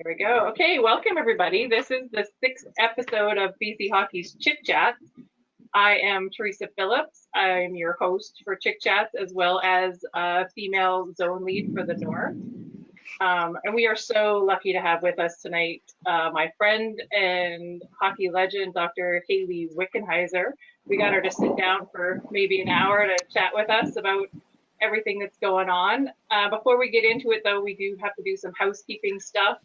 There we go. Okay, welcome everybody. This is the sixth episode of BC Hockey's Chit Chat. I am Teresa Phillips. I'm your host for Chit Chats as well as female zone lead for the North. And we are so lucky to have with us tonight my friend and hockey legend, Dr. Hayley Wickenheiser. We got her to sit down for maybe an hour to chat with us about everything that's going on. Before we get into it, though, we do have to do some housekeeping stuff.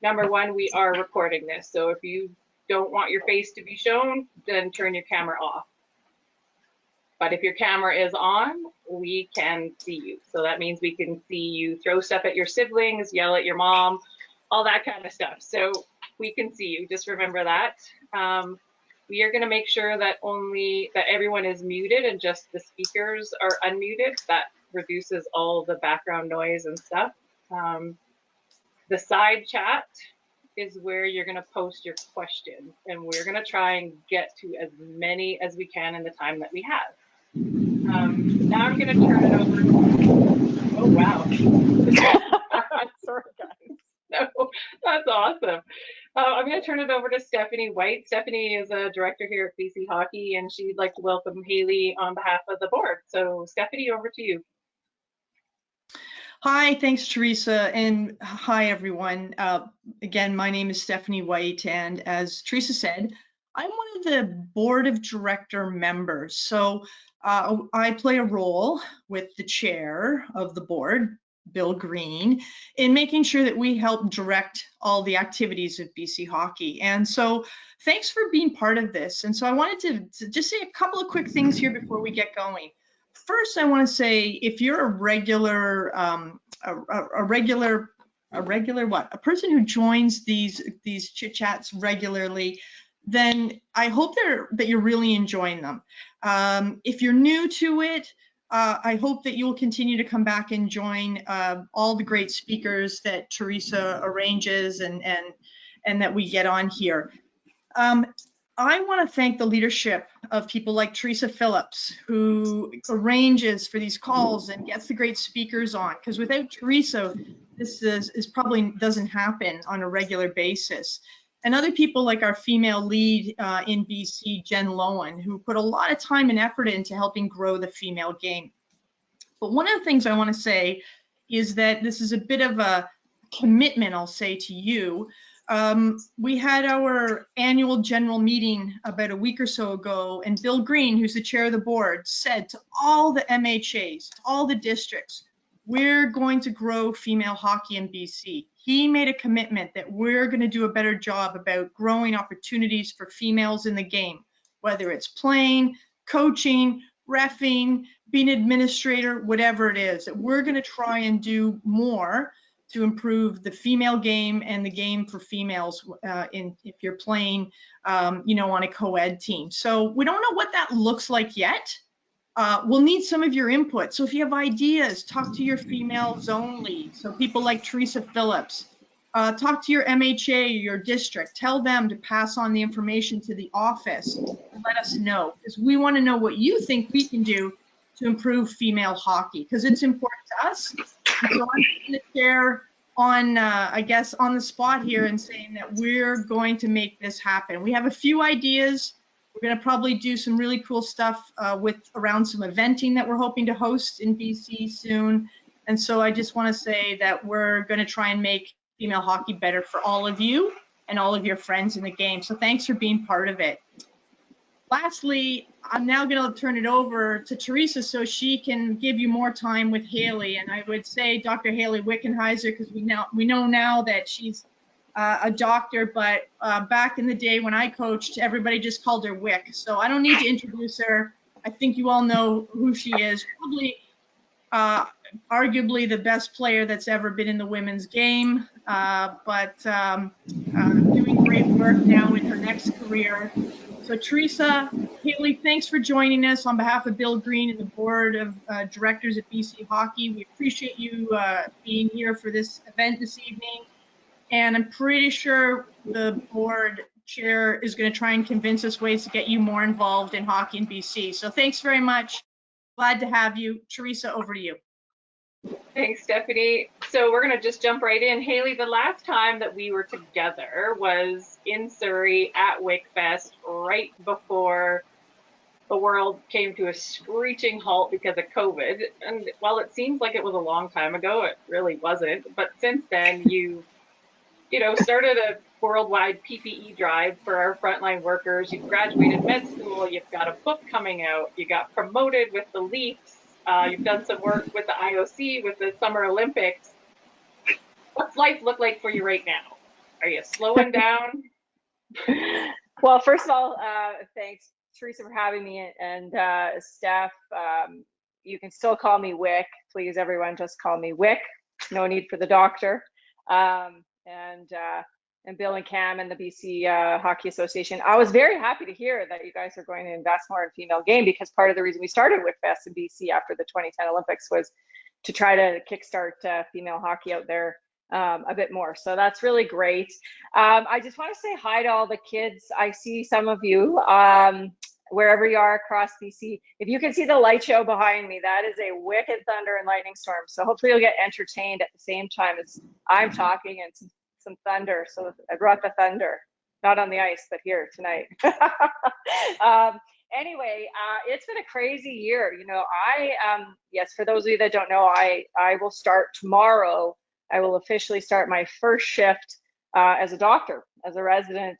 Number one, we are recording this, so if you don't want your face to be shown, then turn your camera off. But if your camera is on, we can see you. So that means we can see you throw stuff at your siblings, yell at your mom, all that kind of stuff. So we can see you. Just remember that. We are going to make sure that everyone is muted and just the speakers are unmuted. That reduces all the background noise and stuff. The side chat is where you're going to post your questions, and we're going to try and get to as many as we can in the time that we have. Now I'm going to turn it over. Oh, wow. Sorry, guys. No, that's awesome. I'm going to turn it over to Stephanie White. Stephanie is a director here at BC Hockey, and she'd like to welcome Hayley on behalf of the board. So, Stephanie, over to you. Hi, thanks, Teresa, and hi, everyone. Again, my name is Stephanie White, and as Teresa said, I'm one of the board of director members. So I play a role with the chair of the board, Bill Green, in making sure that we help direct all the activities of BC Hockey. And so thanks for being part of this. And so I wanted to just say a couple of quick things here before we get going. First, I want to say if you're a person who joins these chit chats regularly, then I hope that you're really enjoying them. If you're new to it, I hope that you'll continue to come back and join all the great speakers that Teresa arranges and that we get on here. I want to thank the leadership of people like Teresa Phillips, who arranges for these calls and gets the great speakers on, because without Teresa, this is probably doesn't happen on a regular basis. And other people like our female lead in BC, Jen Lowen, who put a lot of time and effort into helping grow the female game. But one of the things I want to say is that this is a bit of a commitment, I'll say to you. We had our annual general meeting about a week or so ago, and Bill Green, who's the chair of the board, said to all the MHAs, all the districts, we're going to grow female hockey in BC. He made a commitment that we're going to do a better job about growing opportunities for females in the game, whether it's playing, coaching, reffing, being an administrator, whatever it is, that we're going to try and do more to improve the female game and the game for females if you're playing, on a co-ed team. So we don't know what that looks like yet. We'll need some of your input. So if you have ideas, talk to your female zone lead. So people like Teresa Phillips, talk to your MHA, your district, tell them to pass on the information to the office and let us know, because we want to know what you think we can do to improve female hockey, because it's important to us. And so I'm going to share on, I guess, on the spot here and saying that we're going to make this happen. We have a few ideas. We're going to probably do some really cool stuff around some eventing that we're hoping to host in BC soon. And so I just want to say that we're going to try and make female hockey better for all of you and all of your friends in the game. So thanks for being part of it. Lastly, I'm now going to turn it over to Teresa so she can give you more time with Hayley. And I would say Dr. Hayley Wickenheiser, because we know now that she's a doctor, but back in the day when I coached, everybody just called her Wick. So I don't need to introduce her. I think you all know who she is. Probably arguably the best player that's ever been in the women's game, but doing great work now in her next career. So Teresa, Hayley, thanks for joining us on behalf of Bill Green and the board of directors at BC Hockey. We appreciate you being here for this event this evening. And I'm pretty sure the board chair is going to try and convince us ways to get you more involved in hockey in BC. So thanks very much. Glad to have you. Teresa, over to you. Thanks, Stephanie. So we're going to just jump right in. Hayley, the last time that we were together was in Surrey at Wickfest right before the world came to a screeching halt because of COVID. And while it seems like it was a long time ago, it really wasn't. But since then, you started a worldwide PPE drive for our frontline workers. You've graduated med school. You've got a book coming out. You got promoted with the Leafs. You've done some work with the IOC with the Summer Olympics. What's life look like for you right now? Are you slowing down? Well, first of all, thanks, Teresa, for having me, and Steph. You can still call me Wick. Please, everyone, just call me Wick. No need for the doctor. And Bill and Cam and the BC Hockey Association. I was very happy to hear that you guys are going to invest more in female game, because part of the reason we started Wickfest in BC after the 2010 Olympics was to try to kickstart female hockey out there a bit more. So that's really great. I just want to say hi to all the kids. I see some of you wherever you are across BC. If you can see the light show behind me, that is a wicked thunder and lightning storm. So hopefully you'll get entertained at the same time as I'm talking, and some thunder. So I brought the thunder, not on the ice, but here tonight. Anyway, it's been a crazy year. Yes, for those of you that don't know, I will start tomorrow. I will officially start my first shift as a doctor, as a resident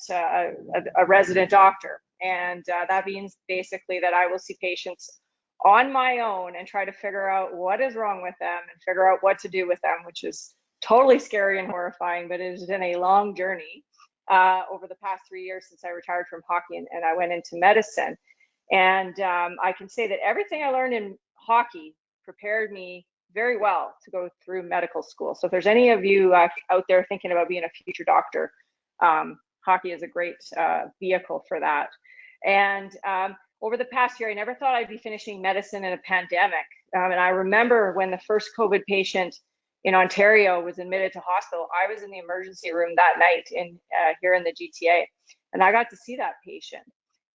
doctor. And that means basically that I will see patients on my own and try to figure out what is wrong with them and figure out what to do with them, which is totally scary and horrifying, but it has been a long journey over the past 3 years since I retired from hockey and I went into medicine. And I can say that everything I learned in hockey prepared me very well to go through medical school. So if there's any of you out there thinking about being a future doctor, hockey is a great vehicle for that. And over the past year, I never thought I'd be finishing medicine in a pandemic. And I remember when the first COVID patient in Ontario was admitted to hospital, I was in the emergency room that night here in the GTA, and I got to see that patient.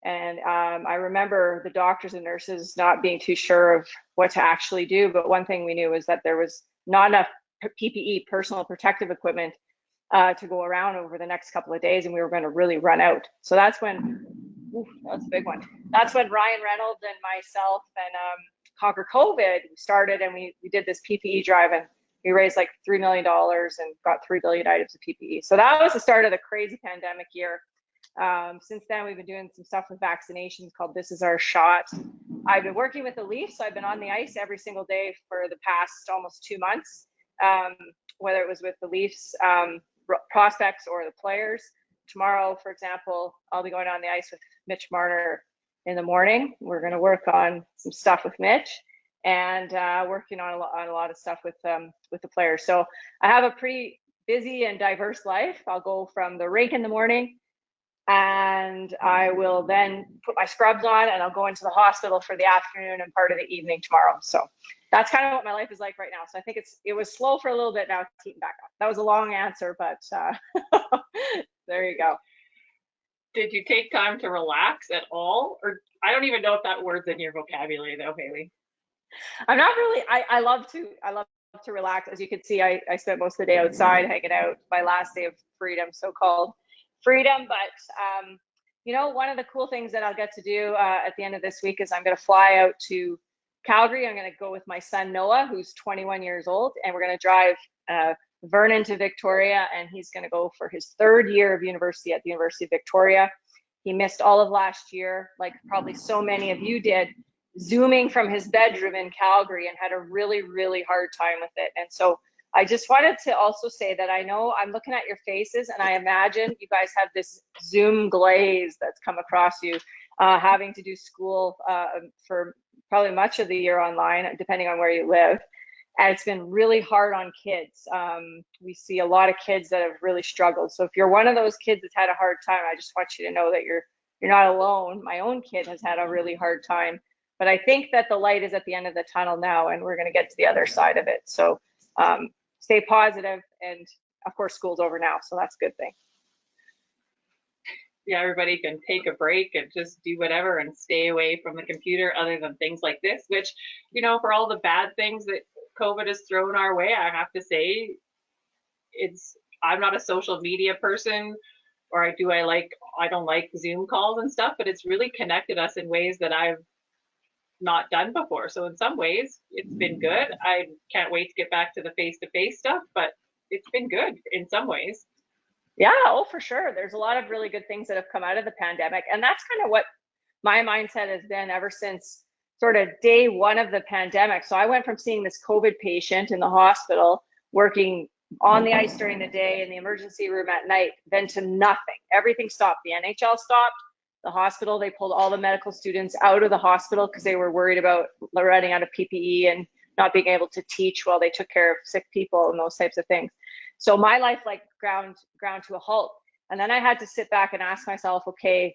And I remember the doctors and nurses not being too sure of what to actually do. But one thing we knew was that there was not enough PPE, personal protective equipment, to go around over the next couple of days, and we were going to really run out. So that's when, that's a big one. That's when Ryan Reynolds and myself and Conquer COVID started, and we did this PPE drive, and we raised like $3 million and got 3 billion items of PPE. So that was the start of the crazy pandemic year. Since then, we've been doing some stuff with vaccinations called This Is Our Shot. I've been working with the Leafs, so I've been on the ice every single day for the past almost 2 months, whether it was with the Leafs prospects or the players. Tomorrow, for example, I'll be going on the ice with Mitch Marner in the morning. We're going to work on some stuff with Mitch and working on a lot of stuff with the players. So I have a pretty busy and diverse life. I'll go from the rink in the morning, and I will then put my scrubs on and I'll go into the hospital for the afternoon and part of the evening tomorrow. So that's kind of what my life is like right now. So I think it was slow for a little bit, now it's heating back up. That was a long answer, but there you go. Did you take time to relax at all? Or I don't even know if that word's in your vocabulary though, Hayley. I'm not really, I love to relax. As you can see, I spent most of the day outside hanging out, my last day of freedom, so-called freedom. But one of the cool things that I'll get to do at the end of this week is I'm going to fly out to Calgary. I'm going to go with my son Noah, who's 21 years old, and we're going to drive Vernon to Victoria, and he's going to go for his 3rd year of university at the University of Victoria. He missed all of last year, like probably so many of you did, Zooming from his bedroom in Calgary, and had a really, really hard time with it. And so I just wanted to also say that I know I'm looking at your faces, and I imagine you guys have this Zoom glaze that's come across you, having to do school for probably much of the year online, depending on where you live. And it's been really hard on kids. We see a lot of kids that have really struggled. So if you're one of those kids that's had a hard time, I just want you to know that you're not alone. My own kid has had a really hard time, but I think that the light is at the end of the tunnel now, and we're going to get to the other side of it. So stay positive, and of course school's over now, so that's a good thing. Yeah, everybody can take a break and just do whatever and stay away from the computer other than things like this, which, for all the bad things that COVID has thrown our way, I have to say, I'm not a social media person, or I don't like Zoom calls and stuff, but it's really connected us in ways that I've not done before. So in some ways, it's been good. I can't wait to get back to the face-to-face stuff, but it's been good in some ways. Yeah, oh, for sure. There's a lot of really good things that have come out of the pandemic. And that's kind of what my mindset has been ever since sort of day one of the pandemic. So I went from seeing this COVID patient in the hospital, working on the ice during the day in the emergency room at night, then to nothing. Everything stopped. The NHL stopped. The hospital, they pulled all the medical students out of the hospital because they were worried about running out of PPE and not being able to teach while they took care of sick people and those types of things. So my life like ground to a halt. And then I had to sit back and ask myself, okay,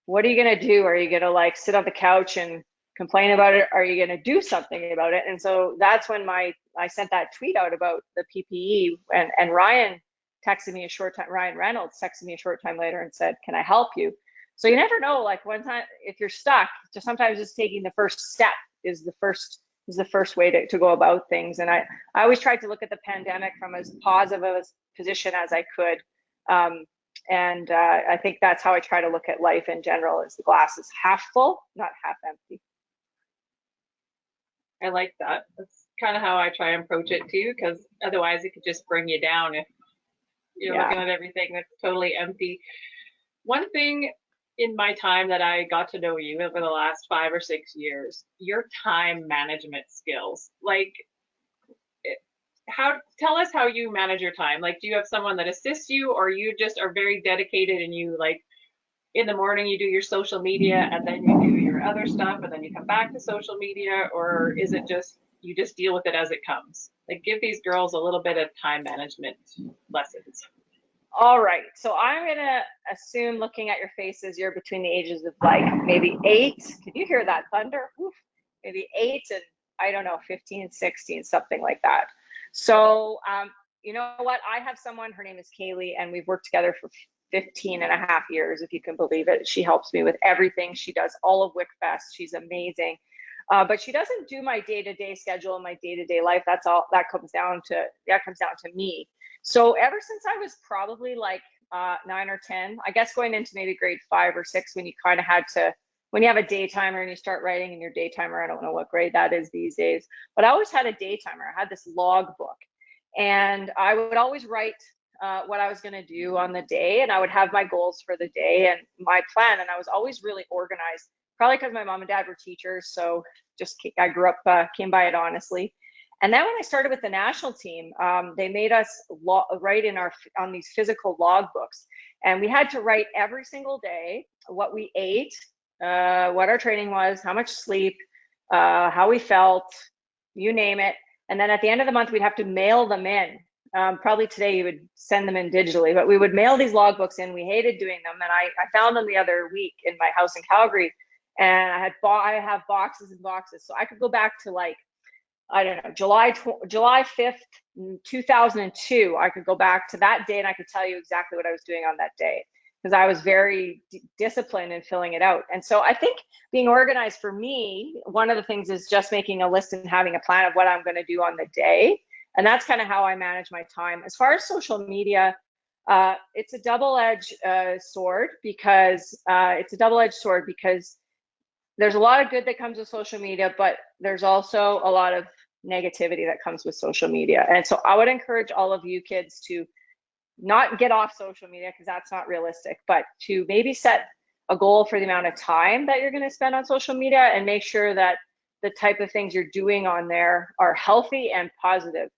what are you going to do? Are you going to like sit on the couch and complain about it? Are you going to do something about it? And so that's when I sent that tweet out about the PPE, and Ryan Reynolds texted me a short time later and said, can I help you? So you never know, like one time, if you're stuck, just sometimes just taking the first step is the first way to go about things. And I always tried to look at the pandemic from as positive a position as I could. And I think that's how I try to look at life in general, is the glass is half full, not half empty. I like that. That's kind of how I try and approach it too, because otherwise it could just bring you down if you're looking at everything that's totally empty. One thing in my time that I got to know you over the last 5 or 6 years, your time management skills. Like, tell us how you manage your time. Like, do you have someone that assists you, or you just are very dedicated and you like in the morning you do your social media and then you do your other stuff and then you come back to social media, or is it just you just deal with it as it comes? Like, give these girls a little bit of time management lessons. All right, so I'm gonna assume, looking at your faces, you're between the ages of like maybe 8. Can you hear that thunder? Oof. Maybe 8 and I don't know, 15, 16, something like that. So you know what? I have someone, her name is Hayley, and we've worked together for 15 and a half years, if you can believe it. She helps me with everything. She does all of WICFest. She's amazing. But she doesn't do my day-to-day schedule and my day-to-day life. That's all that comes down to me. So ever since I was probably like 9 or 10, I guess going into maybe grade 5 or 6, when you kind of had to, when you have a daytimer and you start writing in your daytimer, I don't know what grade that is these days, but I always had a daytimer. I had this log book, and I would always write what I was going to do on the day, and I would have my goals for the day and my plan, and I was always really organized, probably because my mom and dad were teachers, so just I grew up, came by it honestly. And then when I started with the national team, they made us write on these physical log books, and we had to write every single day what we ate, what our training was, how much sleep, how we felt, you name it. And then at the end of the month, we'd have to mail them in. Probably today you would send them in digitally, but we would mail these logbooks in. We hated doing them, and I found them the other week in my house in Calgary, and I have boxes and boxes, so I could go back to like, I don't know, July 5th, 2002. I could go back to that day and I could tell you exactly what I was doing on that day, because I was very disciplined in filling it out. And so I think being organized for me, one of the things is just making a list and having a plan of what I'm going to do on the day. And that's kind of how I manage my time. As far as social media, it's a double-edged sword because there's a lot of good that comes with social media, but there's also a lot of negativity that comes with social media. And so I would encourage all of you kids to not get off social media, because that's not realistic, but to maybe set a goal for the amount of time that you're going to spend on social media, and make sure that the type of things you're doing on there are healthy and positive.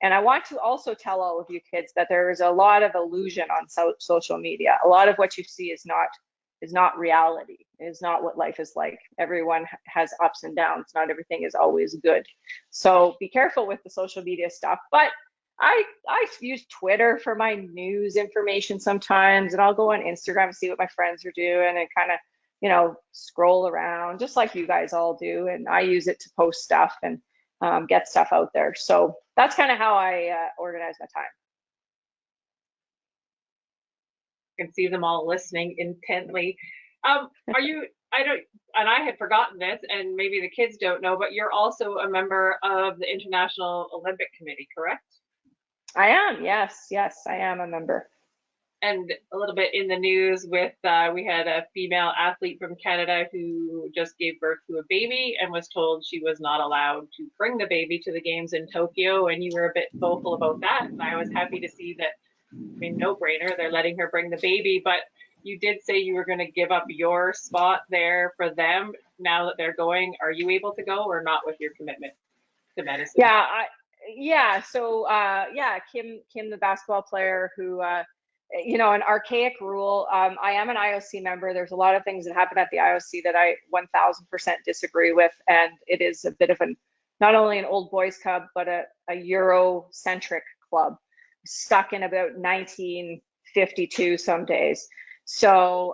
And I want to also tell all of you kids that there is a lot of illusion on social media. A lot of what you see is not reality. It is not what life is like. Everyone has ups and downs. Not everything is always good. So be careful with the social media stuff. But I use Twitter for my news information sometimes, and I'll go on Instagram and see what my friends are doing and kind of, scroll around just like you guys all do. And I use it to post stuff and get stuff out there. So that's kind of how I organize my time. I can see them all listening intently. Are you I don't, and I had forgotten this, and maybe the kids don't know, but you're also a member of the International Olympic Committee, correct? I am. Yes, yes, I am a member. And a little bit in the news with we had a female athlete from Canada who just gave birth to a baby and was told she was not allowed to bring the baby to the games in Tokyo, and you were a bit vocal about that, and I was happy to see that. I mean, no brainer, they're letting her bring the baby, but you did say you were going to give up your spot there for them now that they're going. Are you able to go or not with your commitment to medicine? Yeah, so yeah, Kim, the basketball player who an archaic rule. I am an IOC member. There's a lot of things that happen at the IOC that I 1000% disagree with, and it is a bit of not only an old boys club, but a Eurocentric club stuck in about 1952 some days. So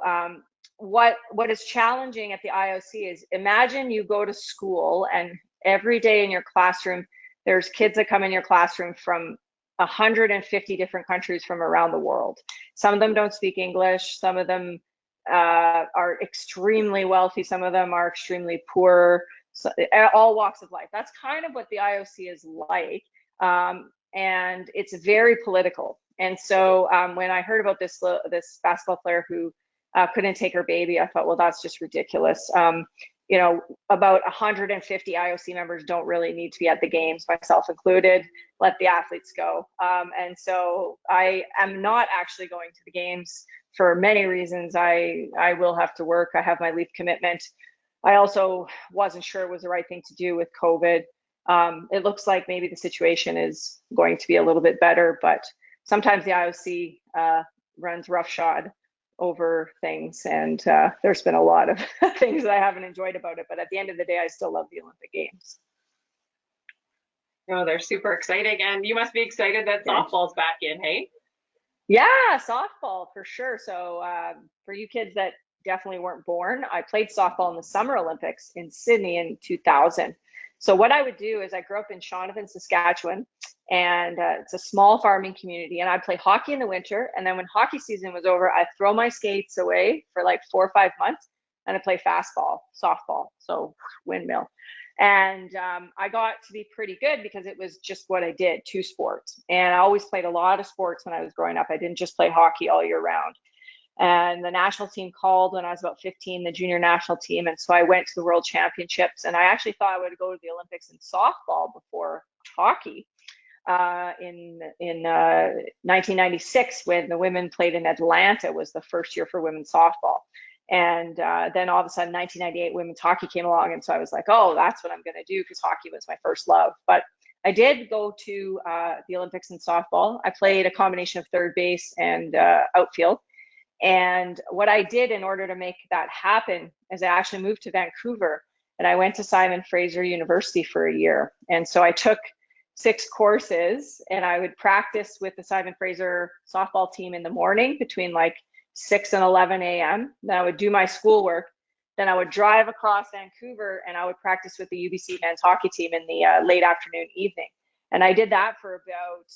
what is challenging at the IOC is, imagine you go to school and every day in your classroom there's kids that come in your classroom from 150 different countries from around the world. Some of them don't speak English. Some of them are extremely wealthy. Some of them are extremely poor. So, all walks of life. That's kind of what the IOC is like, and it's very political. And so when I heard about this basketball player who couldn't take her baby, I thought, well, that's just ridiculous. About 150 IOC members don't really need to be at the games, myself included. Let the athletes go. And so I am not actually going to the games for many reasons. I will have to work. I have my leave commitment. I also wasn't sure it was the right thing to do with COVID. It looks like maybe the situation is going to be a little bit better, but sometimes the IOC runs roughshod over things, and there's been a lot of things that I haven't enjoyed about it, but at the end of the day, I still love the Olympic Games. Oh, they're super exciting, and you must be excited that softball's back in, hey? Yeah, softball for sure. So for you kids that definitely weren't born, I played softball in the Summer Olympics in Sydney in 2000. So what I would do is, I grew up in Shaunavon, Saskatchewan, and it's a small farming community, and I'd play hockey in the winter, and then when hockey season was over, I'd throw my skates away for like 4 or 5 months, and I'd play fastball, softball, so windmill. And I got to be pretty good because it was just what I did, 2 sports. And I always played a lot of sports when I was growing up. I didn't just play hockey all year round. And the national team called when I was about 15, the junior national team. And so I went to the World Championships, and I actually thought I would go to the Olympics in softball before hockey in 1996, when the women played in Atlanta. Was the first year for women's softball. And then all of a sudden, 1998 women's hockey came along. And so I was like, oh, that's what I'm going to do, because hockey was my first love. But I did go to the Olympics in softball. I played a combination of third base and outfield. And what I did in order to make that happen is I actually moved to Vancouver, and I went to Simon Fraser University for a year. And so I took 6 courses, and I would practice with the Simon Fraser softball team in the morning between like 6 and 11 a.m. Then I would do my schoolwork. Then I would drive across Vancouver, and I would practice with the UBC men's hockey team in the late afternoon, evening. And I did that for about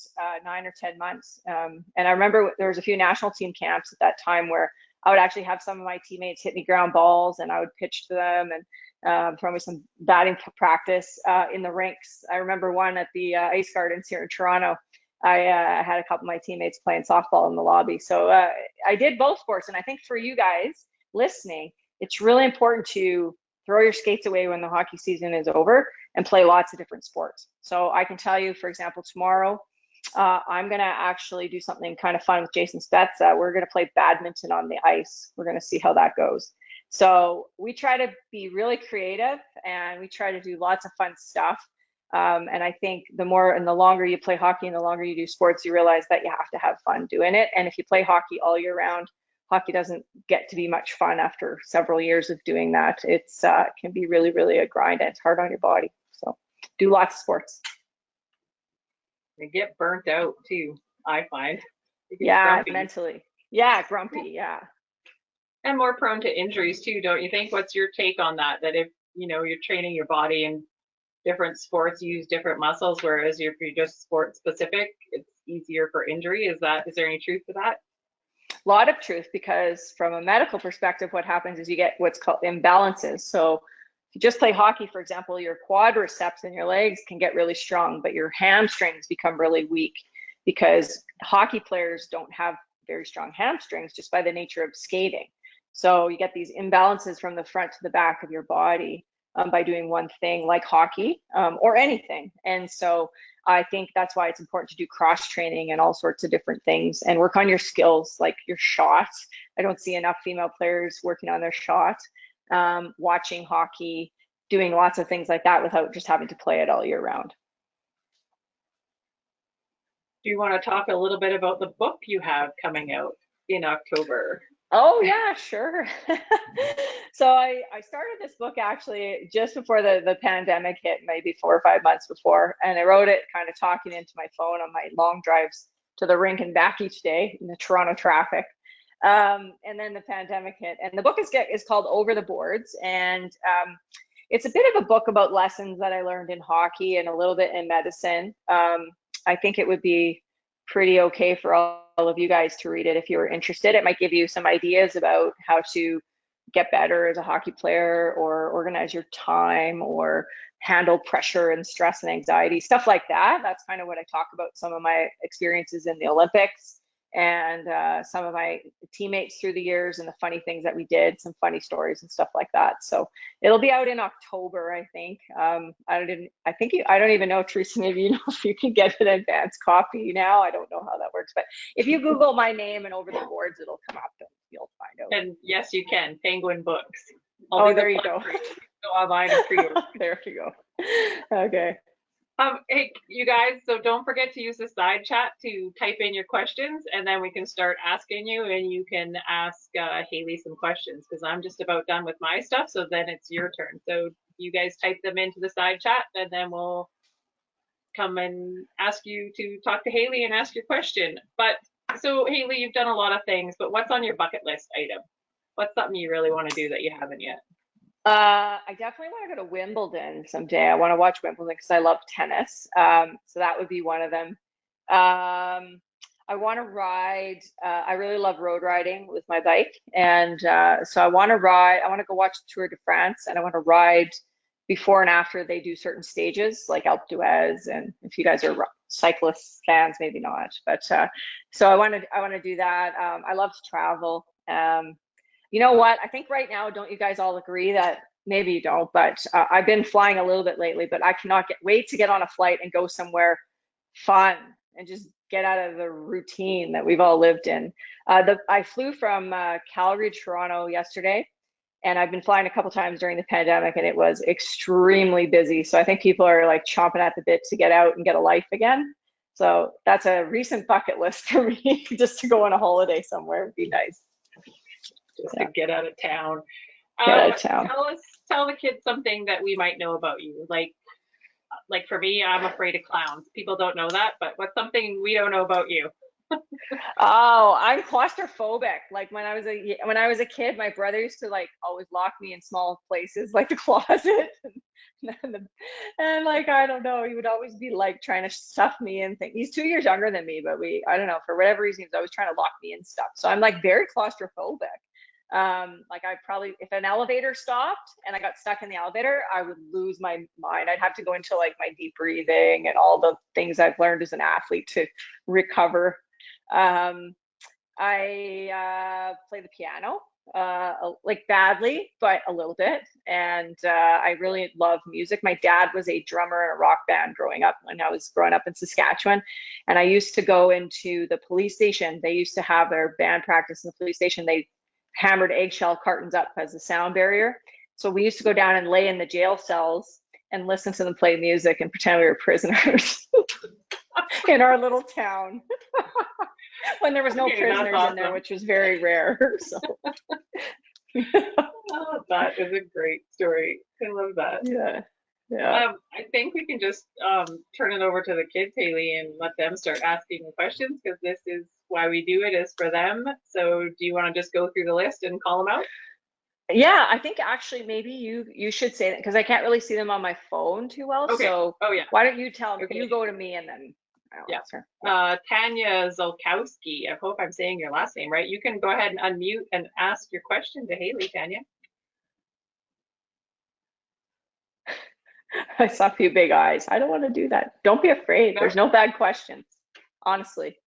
9 or 10 months. And I remember there was a few national team camps at that time where I would actually have some of my teammates hit me ground balls, and I would pitch to them and throw me some batting practice in the rinks. I remember one at the Ice Gardens here in Toronto. I had a couple of my teammates playing softball in the lobby. So I did both sports. And I think for you guys listening, it's really important to throw your skates away when the hockey season is over and play lots of different sports. So I can tell you, for example, tomorrow, I'm going to actually do something kind of fun with Jason Spetz. We're going to play badminton on the ice. We're going to see how that goes. So we try to be really creative, and we try to do lots of fun stuff. And I think the more and the longer you play hockey and the longer you do sports, you realize that you have to have fun doing it. And if you play hockey all year round, hockey doesn't get to be much fun after several years of doing that. It can be really, really a grind, and it's hard on your body. So do lots of sports. They get burnt out too, I find. Yeah, grumpy. Mentally. Yeah, grumpy, yeah. And more prone to injuries too, don't you think? What's your take on that? That if, you're training your body in different sports, you use different muscles, whereas if you're just sport specific, it's easier for injury. Is there any truth to that? lot of truth, because from a medical perspective, what happens is you get what's called imbalances. So if you just play hockey, for example, your quadriceps in your legs can get really strong, but your hamstrings become really weak because hockey players don't have very strong hamstrings just by the nature of skating. So you get these imbalances from the front to the back of your body by doing one thing like hockey or anything. And so I think that's why it's important to do cross training and all sorts of different things and work on your skills, like your shot. I don't see enough female players working on their shot, watching hockey, doing lots of things like that without just having to play it all year round. Do you want to talk a little bit about the book you have coming out in October? Oh yeah, sure. So I started this book actually just before the pandemic hit, maybe 4 or 5 months before, and I wrote it kind of talking into my phone on my long drives to the rink and back each day in the Toronto traffic. And then the pandemic hit, and the book is called Over the Boards, and it's a bit of a book about lessons that I learned in hockey and a little bit in medicine. I think it would be pretty okay for all of you guys to read it if you were interested. It might give you some ideas about how to get better as a hockey player, or organize your time, or handle pressure and stress and anxiety, stuff like that. That's kind of what I talk about, some of my experiences in the Olympics and some of my teammates through the years and the funny things that we did, some funny stories and stuff like that. So it'll be out in October, I think. I don't even know, Teresa, maybe you know if you can get an advance copy now. I don't know how that works, but if you Google my name and Over the Boards, it'll come up and you'll find out. And yes, you can. Penguin Books. There you go. Go online and pre-order. There you go. Okay. Hey, you guys, so don't forget to use the side chat to type in your questions, and then we can start asking you, and you can ask Hayley some questions, because I'm just about done with my stuff, so then it's your turn. So you guys type them into the side chat, and then we'll come and ask you to talk to Hayley and ask your question. But so Hayley, you've done a lot of things, but what's on your bucket list item? What's something you really want to do that you haven't yet? I definitely want to go to Wimbledon someday. I want to watch Wimbledon because I love tennis. So that would be one of them. I want to ride. I really love road riding with my bike, and so I want to ride. I want to go watch the Tour de France, and I want to ride before and after they do certain stages like Alpe d'Huez. And if you guys are cyclist fans, maybe not, but so I want to do that. I love to travel. You know what? I think right now, don't you guys all agree that, maybe you don't, but I've been flying a little bit lately, but I cannot wait to get on a flight and go somewhere fun and just get out of the routine that we've all lived in. I flew from Calgary to Toronto yesterday, and I've been flying a couple times during the pandemic, and it was extremely busy. So I think people are like chomping at the bit to get out and get a life again. So that's a recent bucket list for me, just to go on a holiday somewhere would be nice. Just to get out of town. Get out of town. Tell the kids something that we might know about you. Like for me, I'm afraid of clowns. People don't know that, but what's something we don't know about you? Oh, I'm claustrophobic. Like when I was a kid, my brother used to like always lock me in small places like the closet. And like, I don't know, he would always be like trying to stuff me in things. He's 2 years younger than me, but I don't know, for whatever reason, he was always trying to lock me in stuff. So I'm like very claustrophobic. Like I probably, if an elevator stopped and I got stuck in the elevator, I would lose my mind. I'd have to go into like my deep breathing and all the things I've learned as an athlete to recover. I play the piano, like badly, but a little bit. And I really love music. My dad was a drummer in a rock band growing up when I was growing up in Saskatchewan. And I used to go into the police station. They used to have their band practice in the police station. They hammered eggshell cartons up as a sound barrier. So we used to go down and lay in the jail cells and listen to them play music and pretend we were prisoners in our little town. When there was no prisoners in there, which was very rare. So Oh, that is a great story. I love that. Yeah. I think we can just turn it over to the kids, Hayley, and let them start asking questions, because this is why we do it, is for them. So do you want to just go through the list and call them out? Yeah, I think actually maybe you should say that, because I can't really see them on my phone too well. Okay. So Oh yeah. why don't you tell them? Okay. You go to me and then I'll Yeah. answer. Yeah. Tanya Zolkowski, I hope I'm saying your last name right. You can go ahead and unmute and ask your question to Hayley, Tanya. I saw a few big eyes. I don't want to do that. Don't be afraid. There's no bad questions, honestly.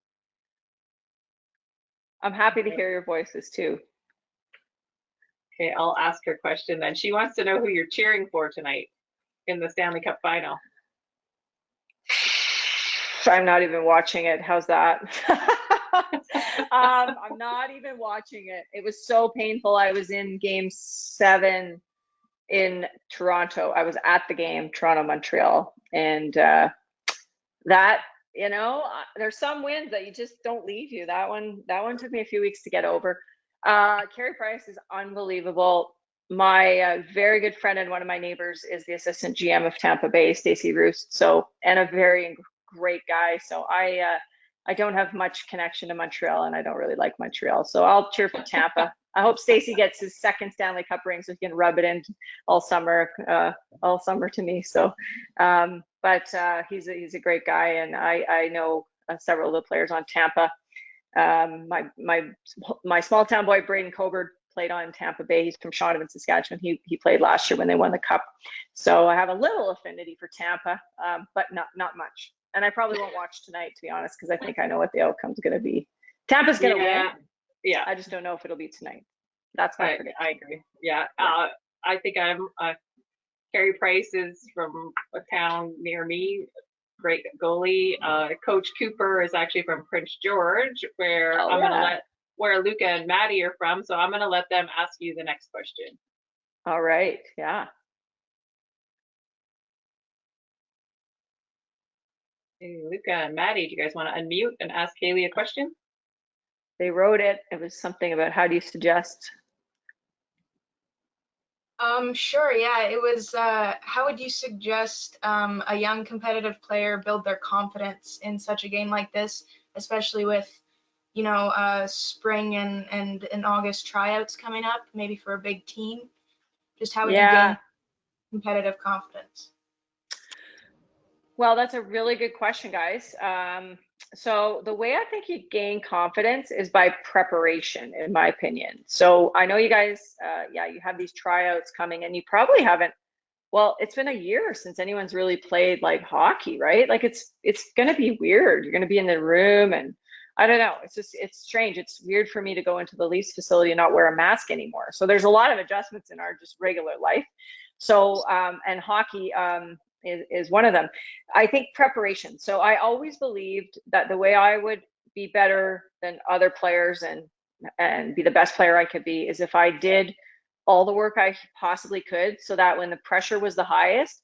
I'm happy to hear your voices too. Okay, I'll ask her question then. She wants to know who you're cheering for tonight in the Stanley Cup final. I'm not even watching it. How's that? I'm not even watching it. It was so painful. I was in game 7 in Toronto. I was at the game, Toronto, Montreal. And that, there's some wins that you just don't leave you. That one took me a few weeks to get over. Carey Price is unbelievable. My very good friend and one of my neighbors is the assistant GM of Tampa Bay, Stacey Roost. And a very great guy. So I don't have much connection to Montreal, and I don't really like Montreal. So I'll cheer for Tampa. I hope Stacey gets his second Stanley Cup ring so he can rub it in all summer to me. So, but he's a great guy, and I know several of the players on Tampa. My small town boy Braden Coburn played on Tampa Bay. He's from Shaunavon, Saskatchewan. He played last year when they won the cup. So I have a little affinity for Tampa, but not much. And I probably won't watch tonight, to be honest, because I think I know what the outcome's going to be. Tampa's going to win. Yeah. I just don't know if it'll be tonight. That's my prediction. I agree. Yeah. I think Carey Price is from a town near me. Great goalie. Coach Cooper is actually from Prince George, where where Luca and Maddie are from. So I'm gonna let them ask you the next question. All right. Yeah. Hey, Luca and Maddie, do you guys want to unmute and ask Hayley a question? They wrote it. It was something about how do you suggest? Sure, yeah. It was how would you suggest a young competitive player build their confidence in such a game like this, especially with, spring and August tryouts coming up, maybe for a big team? Just how would you gain competitive confidence? Well, that's a really good question, guys. So the way I think you gain confidence is by preparation, in my opinion. So I know you guys, you have these tryouts coming, and you probably haven't. Well, it's been a year since anyone's really played like hockey, right? Like it's going to be weird. You're going to be in the room, and I don't know. It's strange. It's weird for me to go into the Leafs facility and not wear a mask anymore. So there's a lot of adjustments in our just regular life. So and hockey is one of them. I think preparation. So I always believed that the way I would be better than other players and be the best player I could be is if I did all the work I possibly could, so that when the pressure was the highest,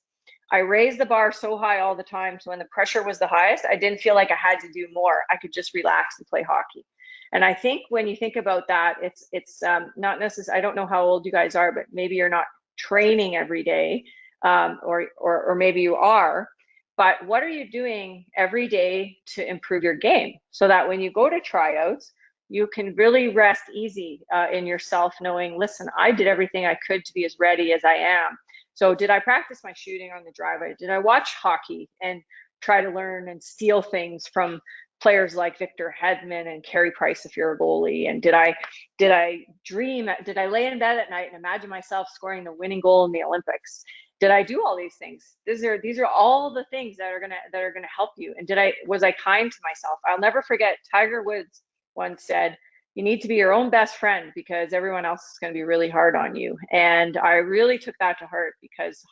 I raised the bar so high all the time. So when the pressure was the highest, I didn't feel like I had to do more. I could just relax and play hockey. And I think when you think about that, it's not necessarily, I don't know how old you guys are, but maybe you're not training every day, or maybe you are, but what are you doing every day to improve your game so that when you go to tryouts, you can really rest easy in yourself, knowing, listen, I did everything I could to be as ready as I am. So did I practice my shooting on the drive? Did I watch hockey and try to learn and steal things from players like Victor Hedman and Carey Price if you're a goalie? And did I dream, did I lay in bed at night and imagine myself scoring the winning goal in the Olympics? Did I do all these things? These are all the things that are gonna help you. And was I kind to myself? I'll never forget Tiger Woods once said, you need to be your own best friend because everyone else is going to be really hard on you. And I really took that to heart because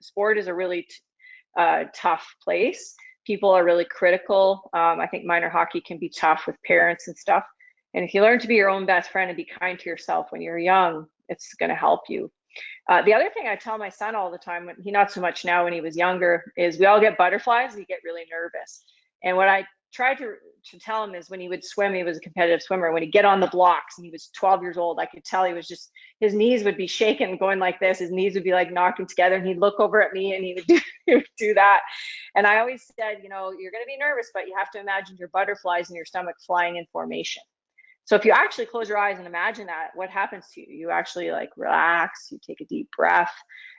sport is a really tough place. People are really critical. I think minor hockey can be tough with parents and stuff. And if you learn to be your own best friend and be kind to yourself when you're young, it's going to help you. The other thing I tell my son all the time, he not so much now when he was younger, is we all get butterflies, we get really nervous. And what I tried to tell him is when he would swim, he was a competitive swimmer. When he'd get on the blocks and he was 12 years old, I could tell he was just, his knees would be shaking, going like this. His knees would be like knocking together, and he'd look over at me and he would do that. And I always said, you're going to be nervous, but you have to imagine your butterflies in your stomach flying in formation. So if you actually close your eyes and imagine that, what happens to you? You actually like relax, you take a deep breath.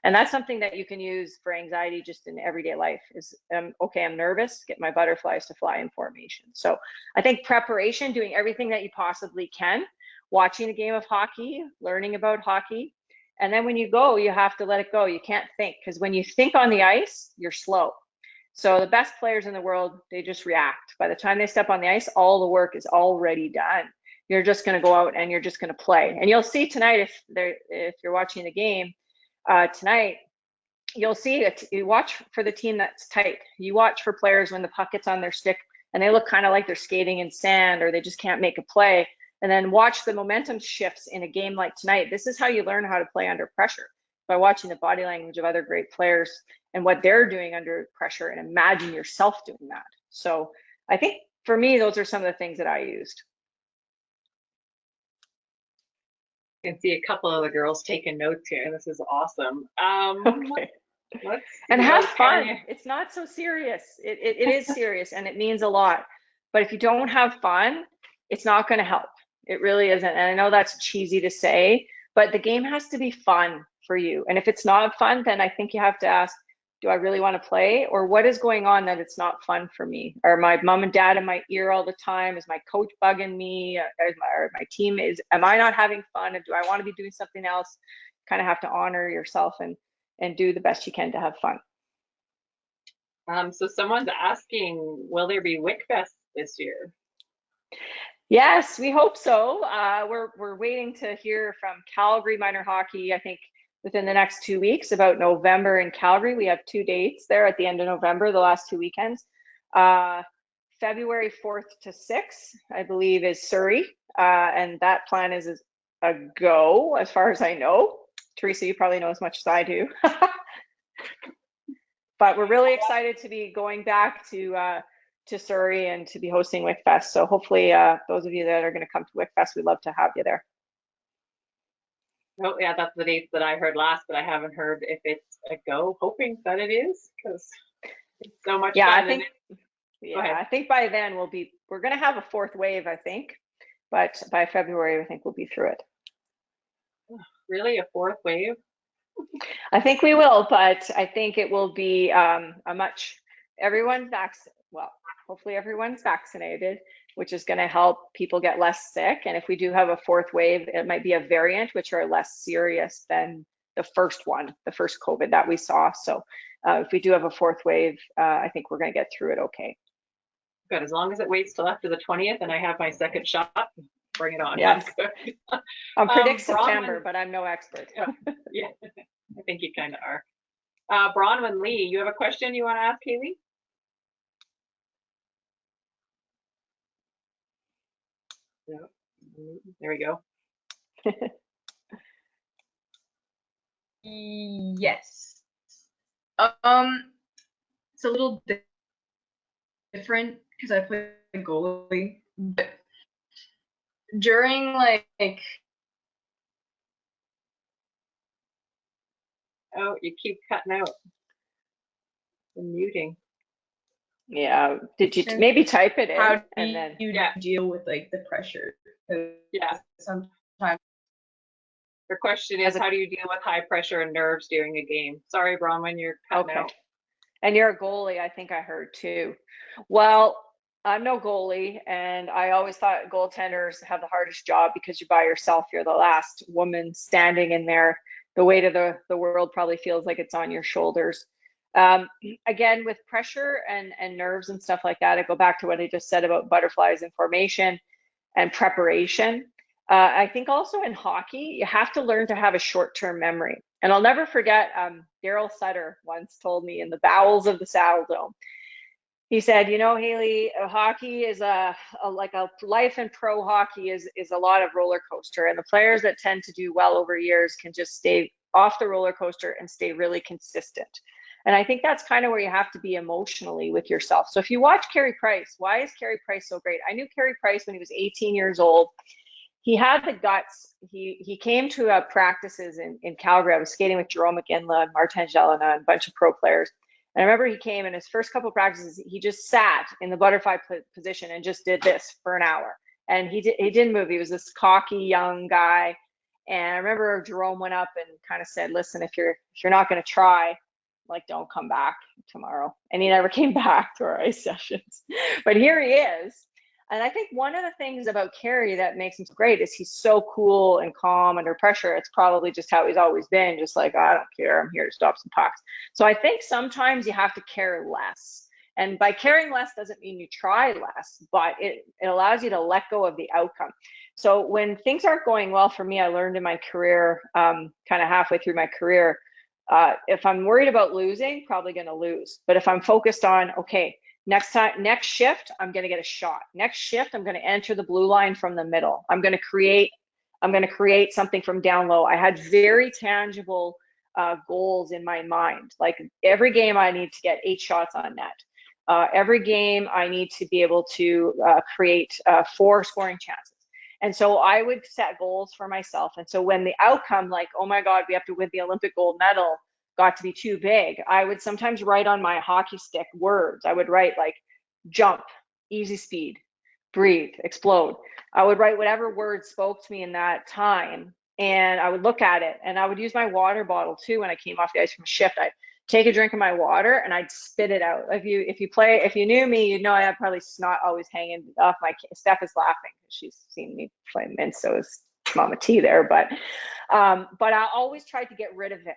And that's something that you can use for anxiety just in everyday life is, okay, I'm nervous, get my butterflies to fly in formation. So I think preparation, doing everything that you possibly can, watching a game of hockey, learning about hockey. And then when you go, you have to let it go. You can't think, because when you think on the ice, you're slow. So the best players in the world, they just react. By the time they step on the ice, all the work is already done. You're just going to go out and you're just going to play. And you'll see tonight, if you're watching the game tonight, you'll see it. You watch for the team that's tight. You watch for players when the puck gets on their stick and they look kind of like they're skating in sand or they just can't make a play. And then watch the momentum shifts in a game like tonight. This is how you learn how to play under pressure, by watching the body language of other great players and what they're doing under pressure, and imagine yourself doing that. So I think for me, those are some of the things that I used. I can see a couple of the girls taking notes here. This is awesome. Okay. Let's and have fun. Tanya. It's not so serious. It is serious and it means a lot. But if you don't have fun, it's not going to help. It really isn't. And I know that's cheesy to say, but the game has to be fun for you. And if it's not fun, then I think you have to ask, do I really want to play? Or what is going on that it's not fun for me? Are my mom and dad in my ear all the time? Is my coach bugging me? Or my team am I not having fun? And do I want to be doing something else? Kind of have to honor yourself and do the best you can to have fun. So someone's asking, will there be Wickfest this year? Yes, we hope so. We're waiting to hear from Calgary Minor Hockey, I think within the next 2 weeks, about November in Calgary. We have 2 dates there at the end of November, the last 2 weekends. February 4th to 6th, I believe, is Surrey. And that plan is a go, as far as I know. Teresa, you probably know as much as I do. But we're really excited to be going back to Surrey and to be hosting Wickfest. So hopefully those of you that are going to come to Wickfest, we'd love to have you there. Oh yeah, that's the dates that I heard last, but I haven't heard if it's a go. Hoping that it is, because it's so much fun. I think by then we're going to have a fourth wave, I think, but by February I think we'll be through it. Really, a fourth wave? I think we will, but I think it will be hopefully everyone's vaccinated, which is going to help people get less sick. And if we do have a fourth wave, it might be a variant, which are less serious than the first COVID that we saw. So if we do have a fourth wave, I think we're going to get through it okay. Good, as long as it waits till after the 20th and I have my second shot, bring it on. Yes. I'll predict September, Bronwyn, but I'm no expert. Yeah, I think you kind of are. Bronwyn Lee, you have a question you want to ask Hayley? No. There we go. Yes. It's a little different because I play goalie, but during Oh, you keep cutting out and muting. Yeah. Did you maybe type it in? How do and then you deal with the pressure? Yeah. Sometimes. Her question is, how do you deal with high pressure and nerves during a game? Sorry, Bronwyn, you're cutting out. And you're a goalie, I think I heard too. Well, I'm no goalie, and I always thought goaltenders have the hardest job because you're by yourself. You're the last woman standing in there. The weight of the world probably feels like it's on your shoulders. Again, with pressure and nerves and stuff like that, I go back to what I just said about butterflies and formation and preparation. I think also in hockey, you have to learn to have a short-term memory. And I'll never forget, Daryl Sutter once told me in the bowels of the Saddle Dome, he said, you know, Hayley, hockey is like a life, and pro hockey is a lot of roller coaster. And the players that tend to do well over years can just stay off the roller coaster and stay really consistent. And I think that's kind of where you have to be emotionally with yourself. So if you watch Carey Price, why is Carey Price so great? I knew Carey Price when he was 18 years old. He had the guts. He came to practices in Calgary. I was skating with Jerome McGinley, Martin Jelena, and a bunch of pro players. And I remember he came in his first couple of practices, he just sat in the butterfly position and just did this for an hour. and he didn't move. He was this cocky young guy. And I remember Jerome went up and kind of said, listen, if you're not going to try, like, don't come back tomorrow. And he never came back to our ice sessions. But here he is. And I think one of the things about Kerry that makes him so great is he's so cool and calm under pressure. It's probably just how he's always been, just like, I don't care, I'm here to stop some pucks. So I think sometimes you have to care less. And by caring less doesn't mean you try less, but it allows you to let go of the outcome. So when things aren't going well for me, I learned in my career, kind of halfway through my career, if I'm worried about losing, probably going to lose. But if I'm focused on, okay, next shift, I'm going to get a shot. Next shift, I'm going to enter the blue line from the middle. I'm going to create something from down low. I had very tangible goals in my mind. Like every game, I need to get 8 shots on net. Every game, I need to be able to create 4 scoring chances. And so I would set goals for myself. And so when the outcome, like, oh my God, we have to win the Olympic gold medal, got to be too big, I would sometimes write on my hockey stick words. I would write like jump, easy speed, breathe, explode. I would write whatever word spoke to me in that time. And I would look at it, and I would use my water bottle too. When I came off the ice from a shift, I'd take a drink of my water and I'd spit it out. If you knew me, you'd know I had probably snot always hanging off my. Steph is laughing because she's seen me play mince, so is Mama T there. But I always tried to get rid of it.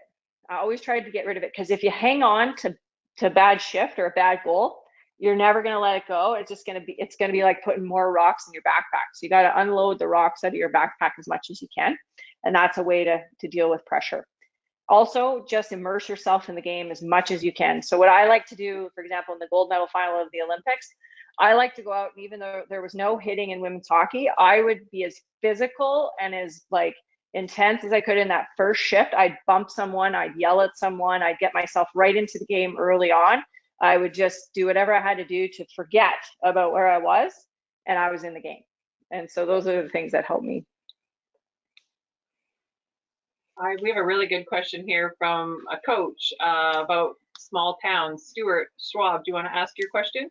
Because if you hang on to a bad shift or a bad goal, you're never going to let it go. It's going to be like putting more rocks in your backpack. So you got to unload the rocks out of your backpack as much as you can. And that's a way to deal with pressure. Also, just immerse yourself in the game as much as you can. So what I like to do, for example, in the gold medal final of the Olympics, I like to go out, and even though there was no hitting in women's hockey, I would be as physical and as like intense as I could in that first shift. I'd bump someone, I'd yell at someone, I'd get myself right into the game early on. I would just do whatever I had to do to forget about where I was, and I was in the game. And so those are the things that help me. We have a really good question here from a coach about small towns. Stuart Schwab, do you want to ask your question?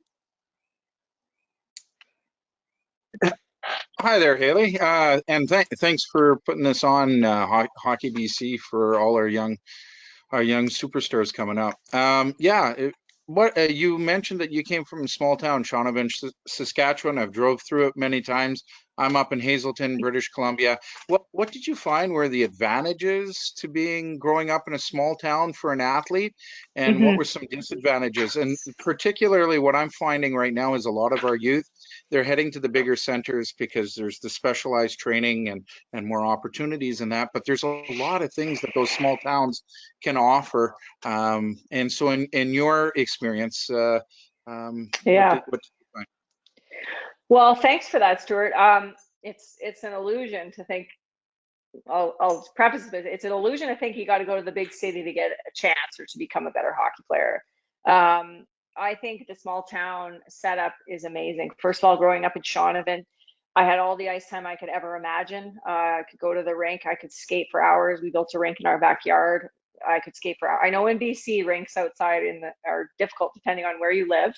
Hi there, Hayley, and thanks for putting this on Hockey BC for all our young superstars coming up. You mentioned that you came from a small town, Shaunavon, Saskatchewan. I've drove through it many times. I'm up in Hazelton, British Columbia. What did you find were the advantages to growing up in a small town for an athlete, and what were some disadvantages? And particularly what I'm finding right now is a lot of our youth, they're heading to the bigger centers because there's the specialized training and more opportunities in that, but there's a lot of things that those small towns can offer. And so in your experience, what did you find? Well, thanks for that, Stuart. It's an illusion to think. I'll preface this. It's an illusion to think you got to go to the big city to get a chance or to become a better hockey player. I think the small town setup is amazing. First of all, growing up in Shaunavon, I had all the ice time I could ever imagine. I could go to the rink. I could skate for hours. We built a rink in our backyard. I could skate for hours. I know in BC, rinks outside are difficult depending on where you live,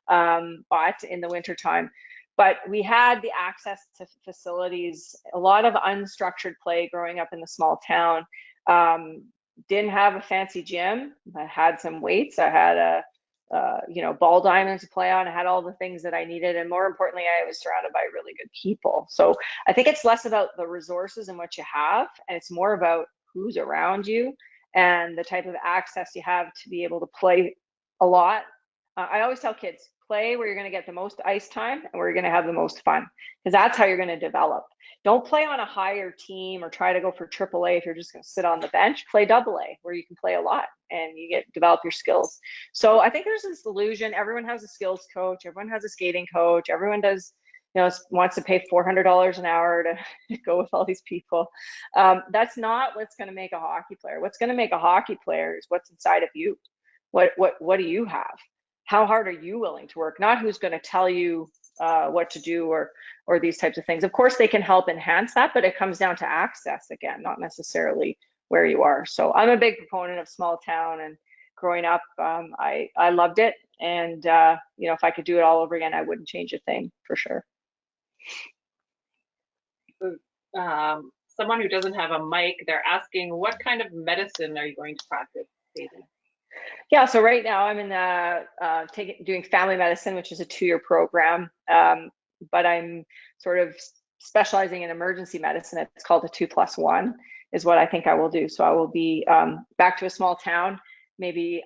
but in the wintertime. But we had the access to facilities, a lot of unstructured play growing up in the small town. Didn't have a fancy gym. I had some weights. I had ball diamonds to play on. I had all the things that I needed. And more importantly, I was surrounded by really good people. So I think it's less about the resources and what you have, and it's more about who's around you and the type of access you have to be able to play a lot. I always tell kids, play where you're going to get the most ice time and where you're going to have the most fun, because that's how you're going to develop. Don't play on a higher team or try to go for AAA if you're just going to sit on the bench. Play AA where you can play a lot and you develop your skills. So I think there's this illusion. Everyone has a skills coach. Everyone has a skating coach. Everyone does, wants to pay $400 an hour to go with all these people. That's not what's going to make a hockey player. What's going to make a hockey player is what's inside of you. What do you have? How hard are you willing to work? Not who's going to tell you what to do or these types of things. Of course, they can help enhance that, but it comes down to access again, not necessarily where you are. So I'm a big proponent of small town, and growing up, I loved it. And if I could do it all over again, I wouldn't change a thing for sure. someone who doesn't have a mic, they're asking, what kind of medicine are you going to practice, Hayley? Yeah, so right now I'm in doing family medicine, which is a 2-year program, but I'm sort of specializing in emergency medicine. It's called a 2+1 is what I think I will do. So I will be back to a small town, maybe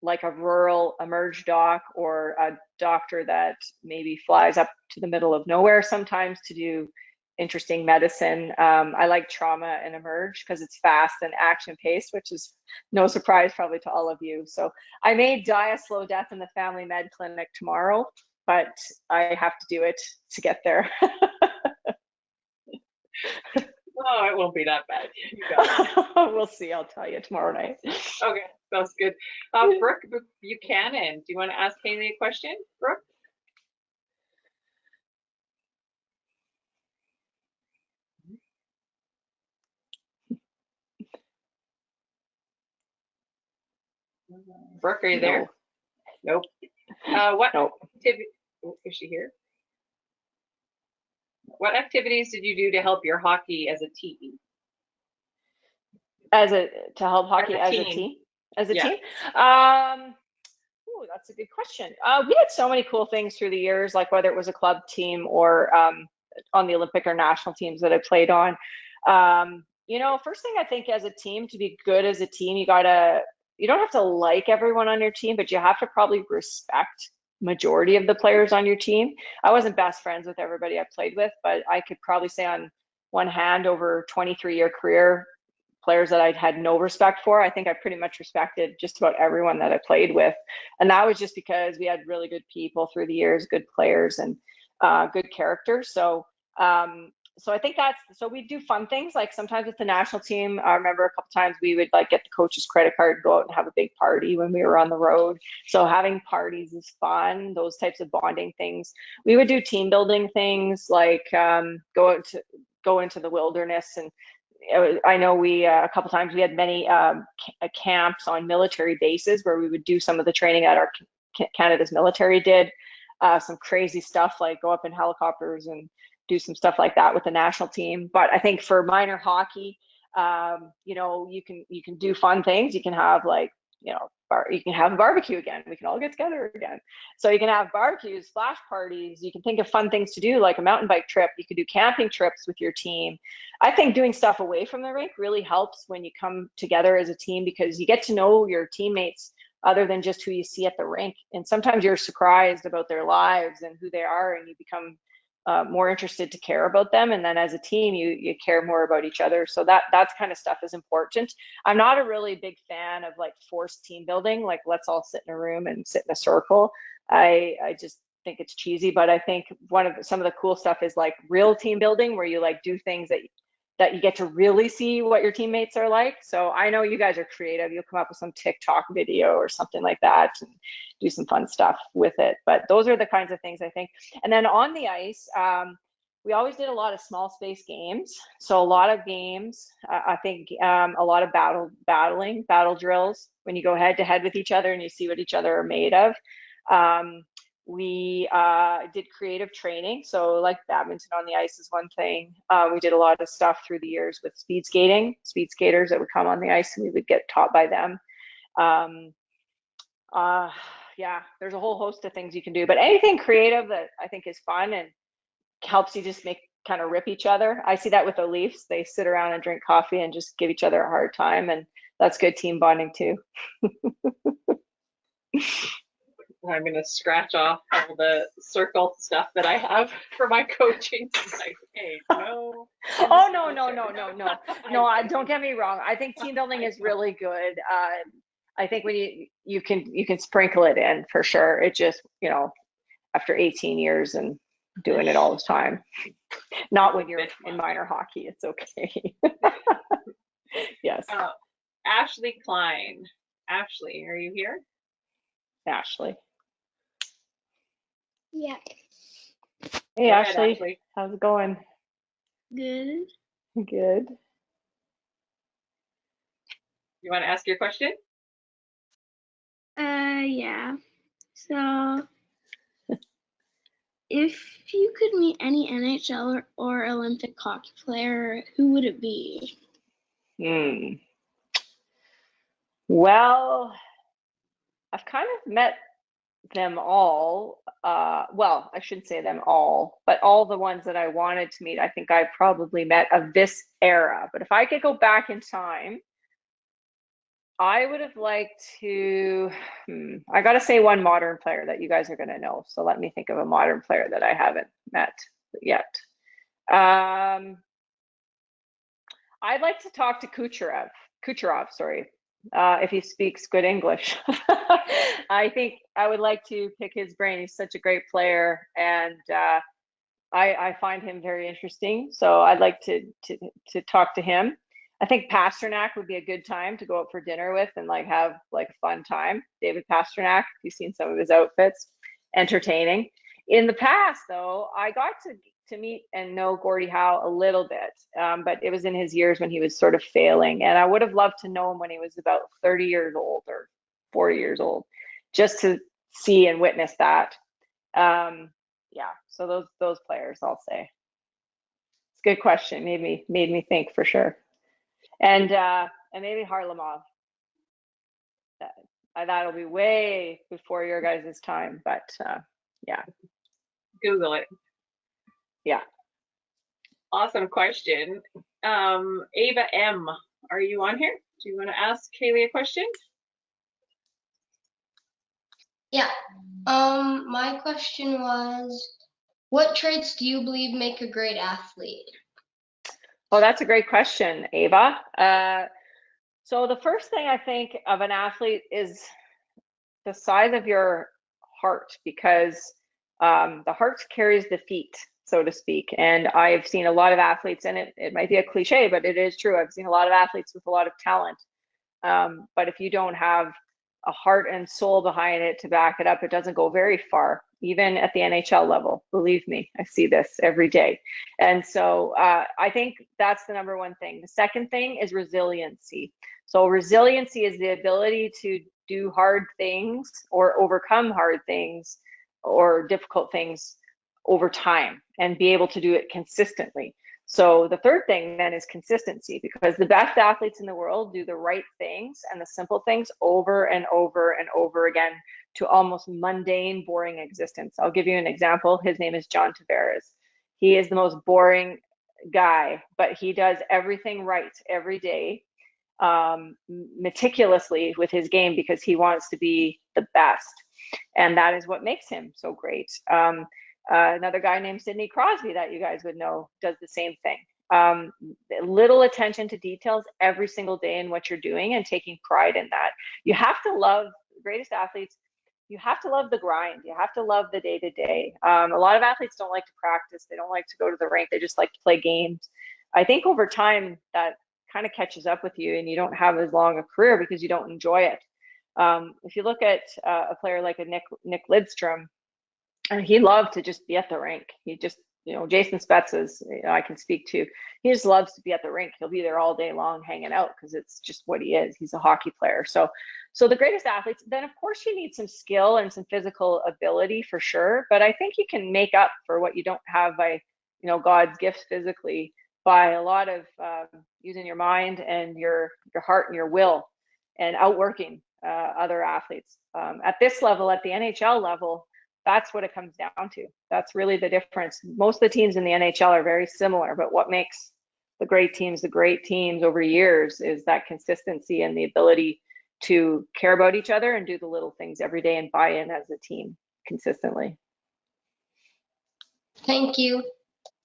like a rural emerge doc, or a doctor that maybe flies up to the middle of nowhere sometimes to do interesting medicine. I like trauma and emerge because it's fast and action paced, which is no surprise probably to all of you. So I may die a slow death in the family med clinic tomorrow, but I have to do it to get there. Oh, it won't be that bad. You got it. We'll see. I'll tell you tomorrow night. Okay, sounds good. Brooke Buchanan, do you want to ask Hayley a question, Brooke? Brooke, are you there? Nope. What Nope. activity? Is she here? What activities did you do to help your hockey as a team? To help hockey as a team. team? As a Yeah. team? Ooh, that's a good question. We did so many cool things through the years, like whether it was a club team or on the Olympic or national teams that I played on. You know, first thing I think as a team, to be good as a team, you don't have to like everyone on your team, but you have to probably respect majority of the players on your team. I wasn't best friends with everybody I played with, but I could probably say on one hand over 23-year career, players that I had no respect for, I think I pretty much respected just about everyone that I played with. And that was just because we had really good people through the years, good players and good characters. So so I think so we do fun things. Like sometimes with the national team, I remember a couple times we would like get the coach's credit card, go out and have a big party when we were on the road. So having parties is fun, those types of bonding things. We would do team building things like go into the wilderness. And I know we a couple times we had many camps on military bases where we would do some of the training that our Canada's military did. Some crazy stuff like go up in helicopters and do some stuff like that with the national team. But I think for minor hockey, you know, you can do fun things. You can have like, you know, you can have a barbecue again. We can all get together again. So you can have barbecues, splash parties. You can think of fun things to do like a mountain bike trip. You could do camping trips with your team. I think doing stuff away from the rink really helps when you come together as a team because you get to know your teammates other than just who you see at the rink. And sometimes you're surprised about their lives and who they are, and you become more interested to care about them. And then as a team, you care more about each other. So that's kind of stuff is important. I'm not a really big fan of like forced team building, like let's all sit in a room and sit in a circle. I just think it's cheesy, but I think some of the cool stuff is like real team building where you like do things that you get to really see what your teammates are like. So I know you guys are creative. You'll come up with some TikTok video or something like that and do some fun stuff with it. But those are the kinds of things I think. And then on the ice, we always did a lot of small space games. So a lot of games, I think a lot of battle drills when you go head to head with each other and you see what each other are made of. We did creative training. So like badminton on the ice is one thing. We did a lot of stuff through the years with speed skaters that would come on the ice and we would get taught by them. Yeah, there's a whole host of things you can do, but anything creative that I think is fun and helps you just kind of rip each other. I see that with the Leafs. They sit around and drink coffee and just give each other a hard time. And that's good team bonding too. I'm going to scratch off all the circle stuff that I have for my coaching. Like, hey, no. Oh, no, don't get me wrong. I think team building is really good. I think when you can sprinkle it in for sure. It just, you know, after 18 years and doing it all the time, not when you're in minor hockey, it's okay. Yes. Ashley Klein. Ashley, are you here? Ashley. Yeah. Hey, Go ahead, Ashley. How's it going? Good. Good. You want to ask your question? Yeah. So if you could meet any NHL or Olympic hockey player, who would it be? Well, I've kind of met them all. Well, I shouldn't say them all, but all the ones that I wanted to meet, I think I probably met of this era. But if I could go back in time, I would have liked to, I got to say one modern player that you guys are going to know. So let me think of a modern player that I haven't met yet. I'd like to talk to Kucherov, sorry, if he speaks good English. I think I would like to pick his brain. He's such a great player, and I find him very interesting. So I'd like to talk to him. I think Pasternak would be a good time to go out for dinner with and like have like a fun time. David Pasternak, if you've seen some of his outfits, entertaining. In the past, though, I got to meet and know Gordie Howe a little bit, but it was in his years when he was sort of failing. And I would have loved to know him when he was about 30 years old or 40 years old, just to see and witness that. Yeah, so those players, I'll say. It's a good question. Made me think for sure. And maybe Harlamov. That'll be way before your guys' time, but yeah. Google it. Yeah. Awesome question. Ava M, are you on here? Do you want to ask Hayley a question? Yeah. My question was, what traits do you believe make a great athlete? Oh, that's a great question, Ava. So the first thing I think of an athlete is the size of your heart, because the heart carries the feet, so to speak. And I've seen a lot of athletes, and it might be a cliche, but it is true. I've seen a lot of athletes with a lot of talent. But if you don't have a heart and soul behind it to back it up, it doesn't go very far, even at the NHL level. Believe me, I see this every day. And so I think that's the number one thing. The second thing is resiliency. So resiliency is the ability to do hard things or overcome hard things or difficult things over time and be able to do it consistently. So the third thing then is consistency, because the best athletes in the world do the right things and the simple things over and over and over again to almost mundane, boring existence. I'll give you an example. His name is John Tavares. He is the most boring guy, but he does everything right every day, meticulously with his game, because he wants to be the best. And that is what makes him so great. Another guy named Sidney Crosby that you guys would know does the same thing. Little attention to details every single day in what you're doing and taking pride in that. You have to love the greatest athletes. You have to love the grind. You have to love the day to day. A lot of athletes don't like to practice. They don't like to go to the rink. They just like to play games. I think over time that kind of catches up with you and you don't have as long a career because you don't enjoy it. If you look at a player like a Nick Lidstrom, and he loved to just be at the rink. He just, Jason Spetz is, I can speak to. He just loves to be at the rink. He'll be there all day long hanging out because it's just what he is. He's a hockey player. So the greatest athletes, then of course you need some skill and some physical ability for sure. But I think you can make up for what you don't have by, God's gifts physically by a lot of using your mind and your heart and your will and outworking other athletes. At this level, at the NHL level, that's what it comes down to. That's really the difference. Most of the teams in the NHL are very similar, but what makes the great teams over years is that consistency and the ability to care about each other and do the little things every day and buy in as a team consistently. Thank you.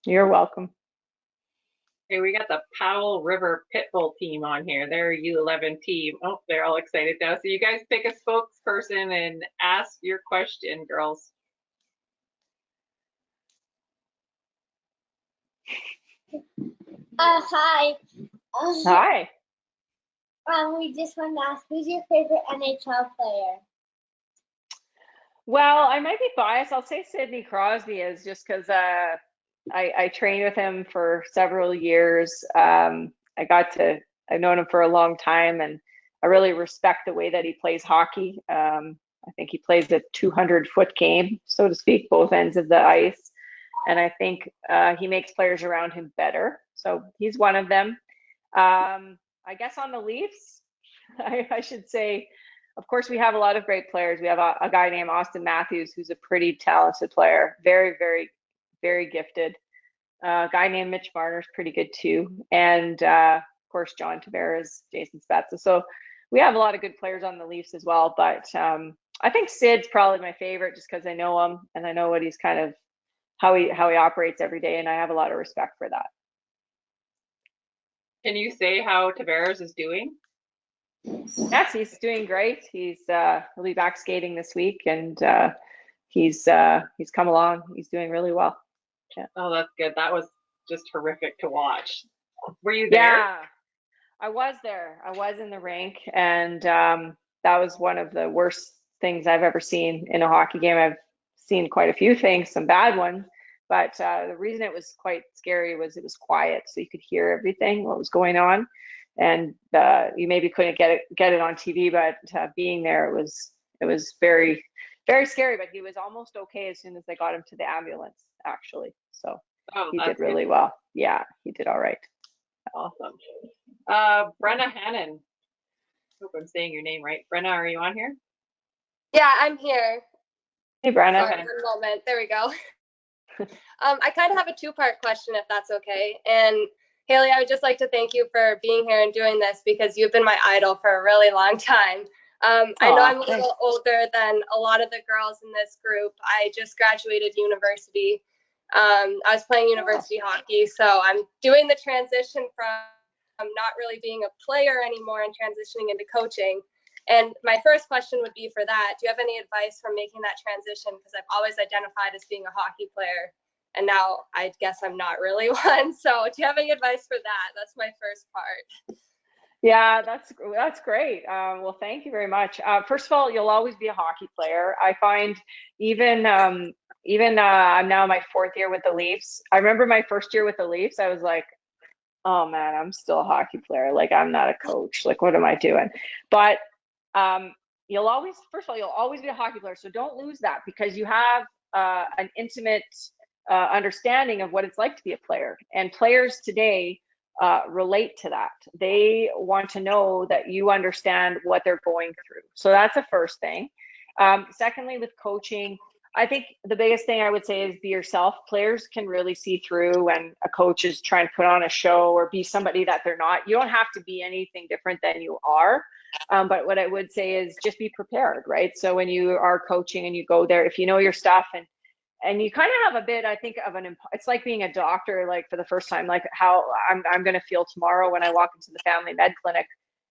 You're welcome. Okay, we got the Powell River Pitbull team on here. They're a U11 team. Oh, they're all excited now. So you guys pick a spokesperson and ask your question, girls. Hi. Hi. We just wanted to ask, who's your favorite NHL player? Well, I might be biased. I'll say Sidney Crosby is just because I trained with him for several years. I've known him for a long time, and I really respect the way that he plays hockey. I think he plays a 200-foot game, so to speak, both ends of the ice. And I think he makes players around him better. So he's one of them. I guess on the Leafs, I should say, of course, we have a lot of great players. We have a guy named Austin Matthews, who's a pretty talented player, very, very, very gifted. A guy named Mitch Marner's pretty good too. And of course, John Tavares, Jason Spezza. So we have a lot of good players on the Leafs as well. But I think Sid's probably my favorite just because I know him and I know what he's kind of, how he operates every day. And I have a lot of respect for that. Can you say how Tavares is doing? Yes, he's doing great. He'll be back skating this week, and he's come along. He's doing really well. Yeah. Oh, that's good. That was just horrific to watch. Were you there? Yeah, I was there. I was in the rink, and that was one of the worst things I've ever seen in a hockey game. I've seen quite a few things, some bad ones, but the reason it was quite scary was it was quiet, so you could hear everything, what was going on. And you maybe couldn't get it on TV, but being there, it was very, very scary. But he was almost okay as soon as they got him to the ambulance, actually. So he did really well. Yeah, he did all right. Awesome. Brenna Hannon. Hope I'm saying your name right. Brenna, are you on here? Yeah, I'm here. Hey, Brenna. Sorry, one moment. There we go. I kind of have a two-part question, if that's okay. And Hayley, I would just like to thank you for being here and doing this because you've been my idol for a really long time. I know I'm a little older than a lot of the girls in this group. I just graduated university. I was playing university hockey, so I'm doing the transition from not really being a player anymore and transitioning into coaching. And my first question would be for that. Do you have any advice for making that transition? Because I've always identified as being a hockey player, and now I guess I'm not really one. So do you have any advice for that? That's my first part. Yeah, that's great. Well, thank you very much. First of all, you'll always be a hockey player. I find even I'm now in my fourth year with the Leafs. I remember my first year with the Leafs, I was like, oh man, I'm still a hockey player. Like, I'm not a coach. Like, what am I doing? But you'll always be a hockey player. So don't lose that because you have an intimate understanding of what it's like to be a player. And players today relate to that. They want to know that you understand what they're going through. So that's the first thing. Secondly, with coaching, I think the biggest thing I would say is be yourself. Players can really see through when a coach is trying to put on a show or be somebody that they're not. You don't have to be anything different than you are. But what I would say is just be prepared, right? So when you are coaching and you go there, if you know your stuff and you kind of have a bit, I think, of it's like being a doctor, like for the first time, like how I'm going to feel tomorrow when I walk into the family med clinic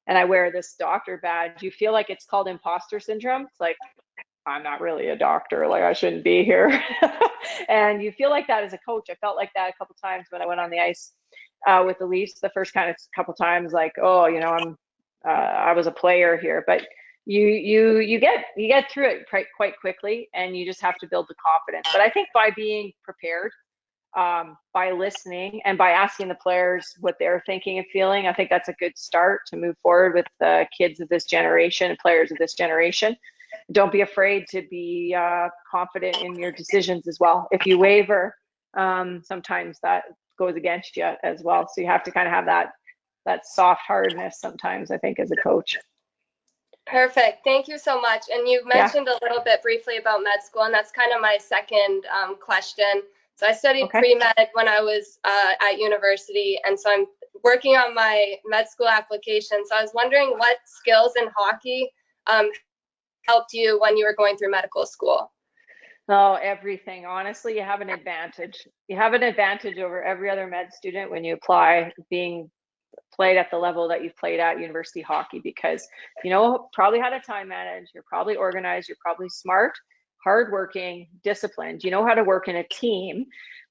and I wear this doctor badge. You feel like it's called imposter syndrome. It's like, I'm not really a doctor, like I shouldn't be here. And you feel like that as a coach. I felt like that a couple times when I went on the ice with the Leafs the first kind of couple times, like, oh, I was a player here, but you get through it quite quickly, and you just have to build the confidence. But I think by being prepared, by listening and by asking the players what they're thinking and feeling, I think that's a good start to move forward with the kids of this generation and players of this generation. Don't be afraid to be confident in your decisions as well. If you waver, sometimes that goes against you as well. So you have to kind of have that soft hardness sometimes, I think, as a coach. Perfect. Thank you so much. And you mentioned a little bit briefly about med school, and that's kind of my second question. So I studied pre-med when I was at university, and so I'm working on my med school application. So I was wondering what skills in hockey helped you when you were going through medical school? Oh, everything. Honestly, you have an advantage. You have an advantage over every other med student when you apply being played at the level that you've played at university hockey, because you know probably how to time manage, you're probably organized, you're probably smart, hardworking, disciplined. You know how to work in a team.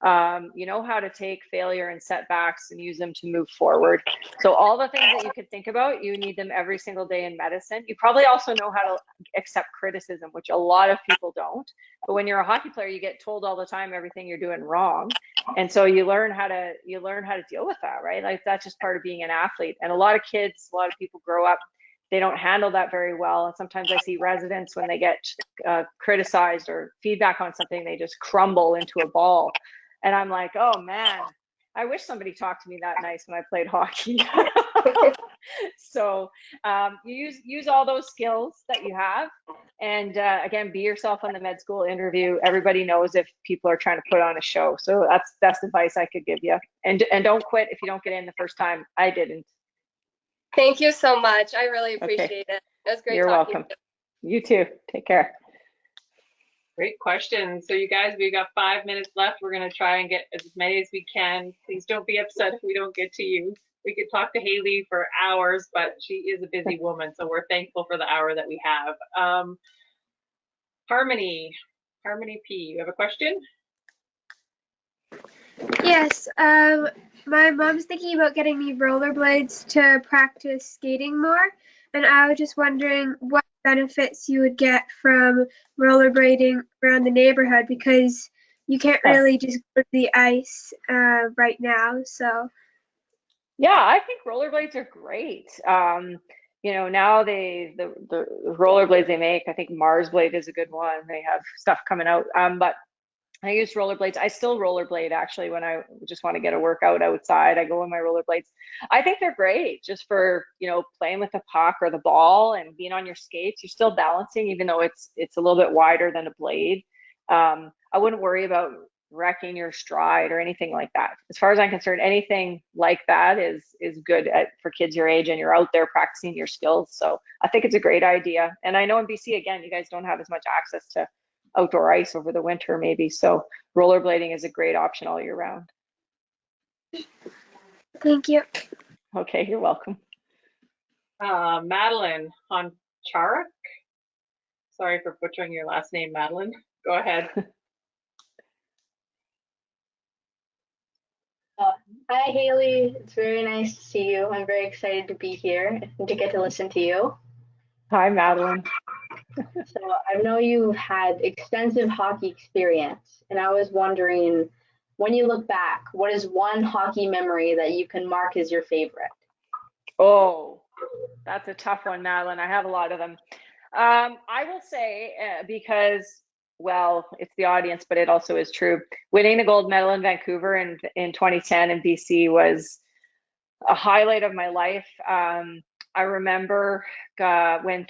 You know how to take failure and setbacks and use them to move forward. So all the things that you could think about, you need them every single day in medicine. You probably also know how to accept criticism, which a lot of people don't. But when you're a hockey player, you get told all the time everything you're doing wrong. And so you learn how to deal with that, right? Like that's just part of being an athlete. And a lot of kids, a lot of people grow up they don't handle that very well. And sometimes I see residents, when they get criticized or feedback on something, they just crumble into a ball. And I'm like, oh man, I wish somebody talked to me that nice when I played hockey. So use all those skills that you have. And again, be yourself on the med school interview. Everybody knows if people are trying to put on a show. So that's best advice I could give you. And don't quit if you don't get in the first time. I didn't. Thank you so much. I really Okay. appreciate it. It was great You're talking welcome. to You too. Take care. Great question. So you guys, we've got 5 minutes left. We're going to try and get as many as we can. Please don't be upset if we don't get to you. We could talk to Hayley for hours, but she is a busy woman, so we're thankful for the hour that we have. Harmony P, you have a question? Yes, my mom's thinking about getting me rollerblades to practice skating more, and I was just wondering what benefits you would get from rollerblading around the neighborhood, because you can't really just go to the ice right now. So Yeah, I think rollerblades are great. Now the rollerblades they make, I think Mars Blade is a good one. They have stuff coming out. But I use rollerblades. I still rollerblade actually when I just want to get a workout outside. I go in my rollerblades. I think they're great just for, playing with the puck or the ball and being on your skates. You're still balancing, even though it's a little bit wider than a blade. I wouldn't worry about wrecking your stride or anything like that. As far as I'm concerned, anything like that is good for kids your age, and you're out there practicing your skills. So I think it's a great idea. And I know in BC, again, you guys don't have as much access to outdoor ice over the winter maybe, so rollerblading is a great option all year round. thank you. Okay, you're welcome. Madeline Honcharuk. Sorry for butchering your last name, Madeline. Go ahead. Hi, Hayley. It's very nice to see you. I'm very excited to be here and to get to listen to you. Hi, Madeline. So I know you've had extensive hockey experience, and I was wondering, when you look back, what is one hockey memory that you can mark as your favorite? Oh, that's a tough one, Madeline. I have a lot of them. I will say, because, well, it's the audience, but it also is true. Winning the gold medal in Vancouver in 2010 in BC was a highlight of my life. I remember when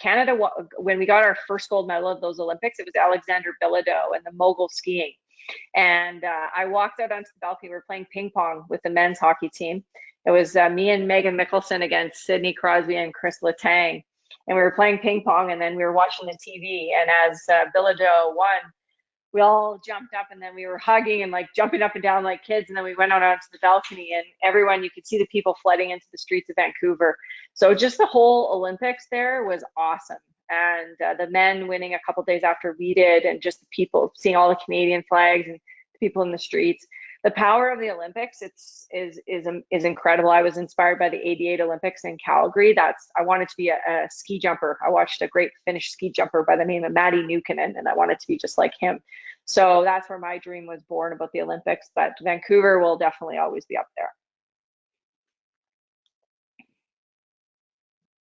we got our first gold medal of those Olympics, it was Alexander Bilodeau and the mogul skiing. And I walked out onto the balcony. We were playing ping pong with the men's hockey team. It was me and Megan Mickelson against Sidney Crosby and Chris Letang. And we were playing ping pong, and then we were watching the TV. And as Bilodeau won, we all jumped up, and then we were hugging and like jumping up and down like kids. And then we went out onto the balcony, and everyone, you could see the people flooding into the streets of Vancouver. So just the whole Olympics there was awesome. And the men winning a couple days after we did, and just the people seeing all the Canadian flags and the people in the streets. The power of the Olympics is incredible. I was inspired by the '88 Olympics in Calgary. I wanted to be a ski jumper. I watched a great Finnish ski jumper by the name of Matti Nykänen, and I wanted to be just like him. So that's where my dream was born about the Olympics. But Vancouver will definitely always be up there.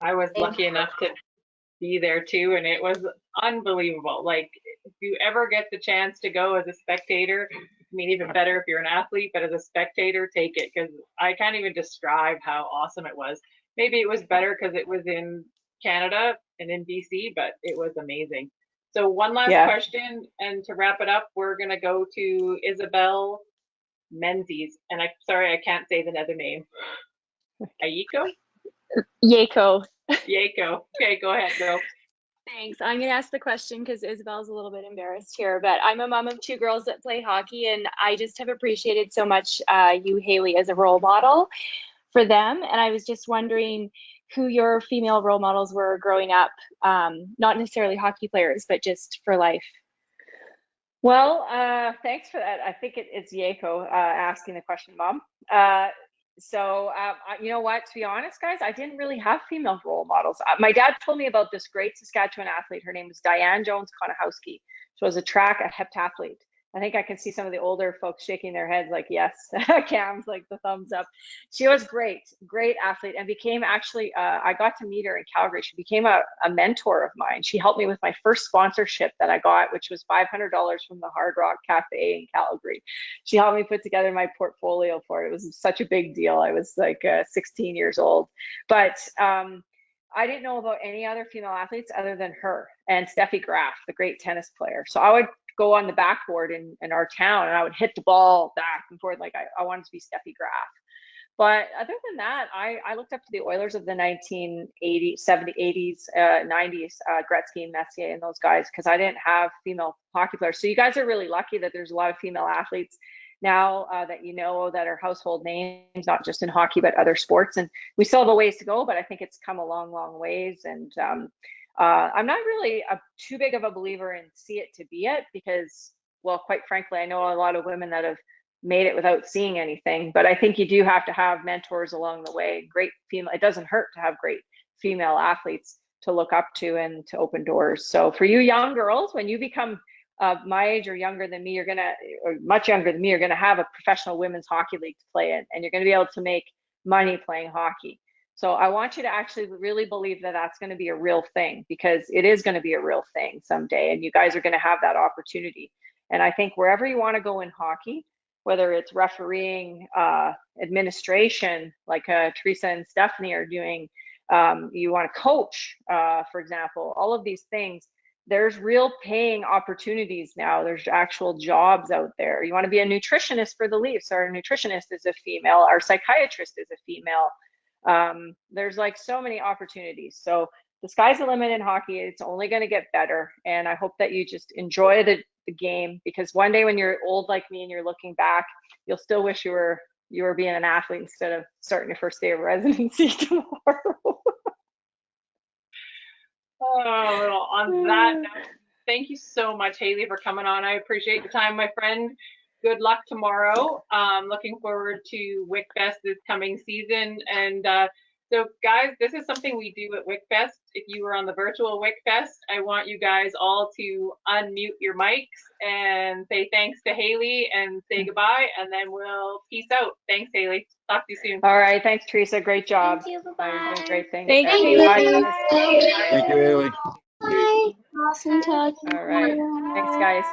I was lucky enough to be there too, and it was unbelievable. Like, if you ever get the chance to go as a spectator, I mean, even better if you're an athlete, but as a spectator, take it, because I can't even describe how awesome it was. Maybe it was better because it was in Canada and in BC, but it was amazing. So one last question, and to wrap it up, we're gonna go to Isabel Menzies, and sorry, I can't say the other name. Ayiko? Yako. Yako. Okay, go ahead, girl. Thanks. I'm going to ask the question because Isabel's a little bit embarrassed here, but I'm a mom of 2 girls that play hockey, and I just have appreciated so much you, Hayley, as a role model for them. And I was just wondering who your female role models were growing up, not necessarily hockey players, but just for life. Well, thanks for that. I think it's Yako asking the question, Mom. You know what, to be honest, guys, I didn't really have female role models. My dad told me about this great Saskatchewan athlete. Her name was Diane Jones-Konahowski. She was a heptathlete. I think I can see some of the older folks shaking their heads like, yes. Cam's like the thumbs up. She was great athlete, and became actually, I got to meet her in Calgary. She became a mentor of mine. She helped me with my first sponsorship that I got, which was $500 from the Hard Rock Cafe in Calgary. She helped me put together my portfolio for it. It was such a big deal. I was like 16 years old. But I didn't know about any other female athletes other than her and Steffi Graf, the great tennis player. So I would go on the backboard in our town, and I would hit the ball back and forth like I wanted to be Steffi Graf. But other than that, I looked up to the Oilers of the 1980s, 70s, 80s, 90s, Gretzky and Messier and those guys, because I didn't have female hockey players. So you guys are really lucky that there's a lot of female athletes now that you know that are household names, not just in hockey, but other sports. And we still have a ways to go, but I think it's come a long, long ways. And I'm not really too big of a believer in see it to be it, because, well, quite frankly, I know a lot of women that have made it without seeing anything, but I think you do have to have mentors along the way. Great female, it doesn't hurt to have great female athletes to look up to and to open doors. So for you young girls, when you become my age or younger than me, or much younger than me, you're gonna have a professional women's hockey league to play in, and you're gonna be able to make money playing hockey. So I want you to actually really believe that that's going to be a real thing, because it is going to be a real thing someday, and you guys are going to have that opportunity. And I think wherever you want to go in hockey, whether it's refereeing, administration, like Teresa and Stephanie are doing, you want to coach, for example, all of these things, there's real paying opportunities now. There's actual jobs out there. You want to be a nutritionist for the Leafs. Our nutritionist is a female. Our psychiatrist is a female. There's like so many opportunities. So the sky's the limit in hockey. It's only going to get better. And I hope that you just enjoy the game, because one day when you're old like me and you're looking back, you'll still wish you were being an athlete instead of starting your first day of residency tomorrow. Oh, well, on that note, thank you so much, Hayley, for coming on. I appreciate your time, my friend. Good luck tomorrow. Looking forward to WickFest this coming season. And so, guys, this is something we do at WickFest. If you were on the virtual WickFest, I want you guys all to unmute your mics and say thanks to Hayley and say goodbye, and then we'll peace out. Thanks, Hayley. Talk to you soon. All right. Thanks, Teresa. Great job. Thank you. You're Bye-bye. doing great things. Thank Okay, you. bye. Thank you, Hayley. Bye. Awesome talking. All right. Thanks, guys.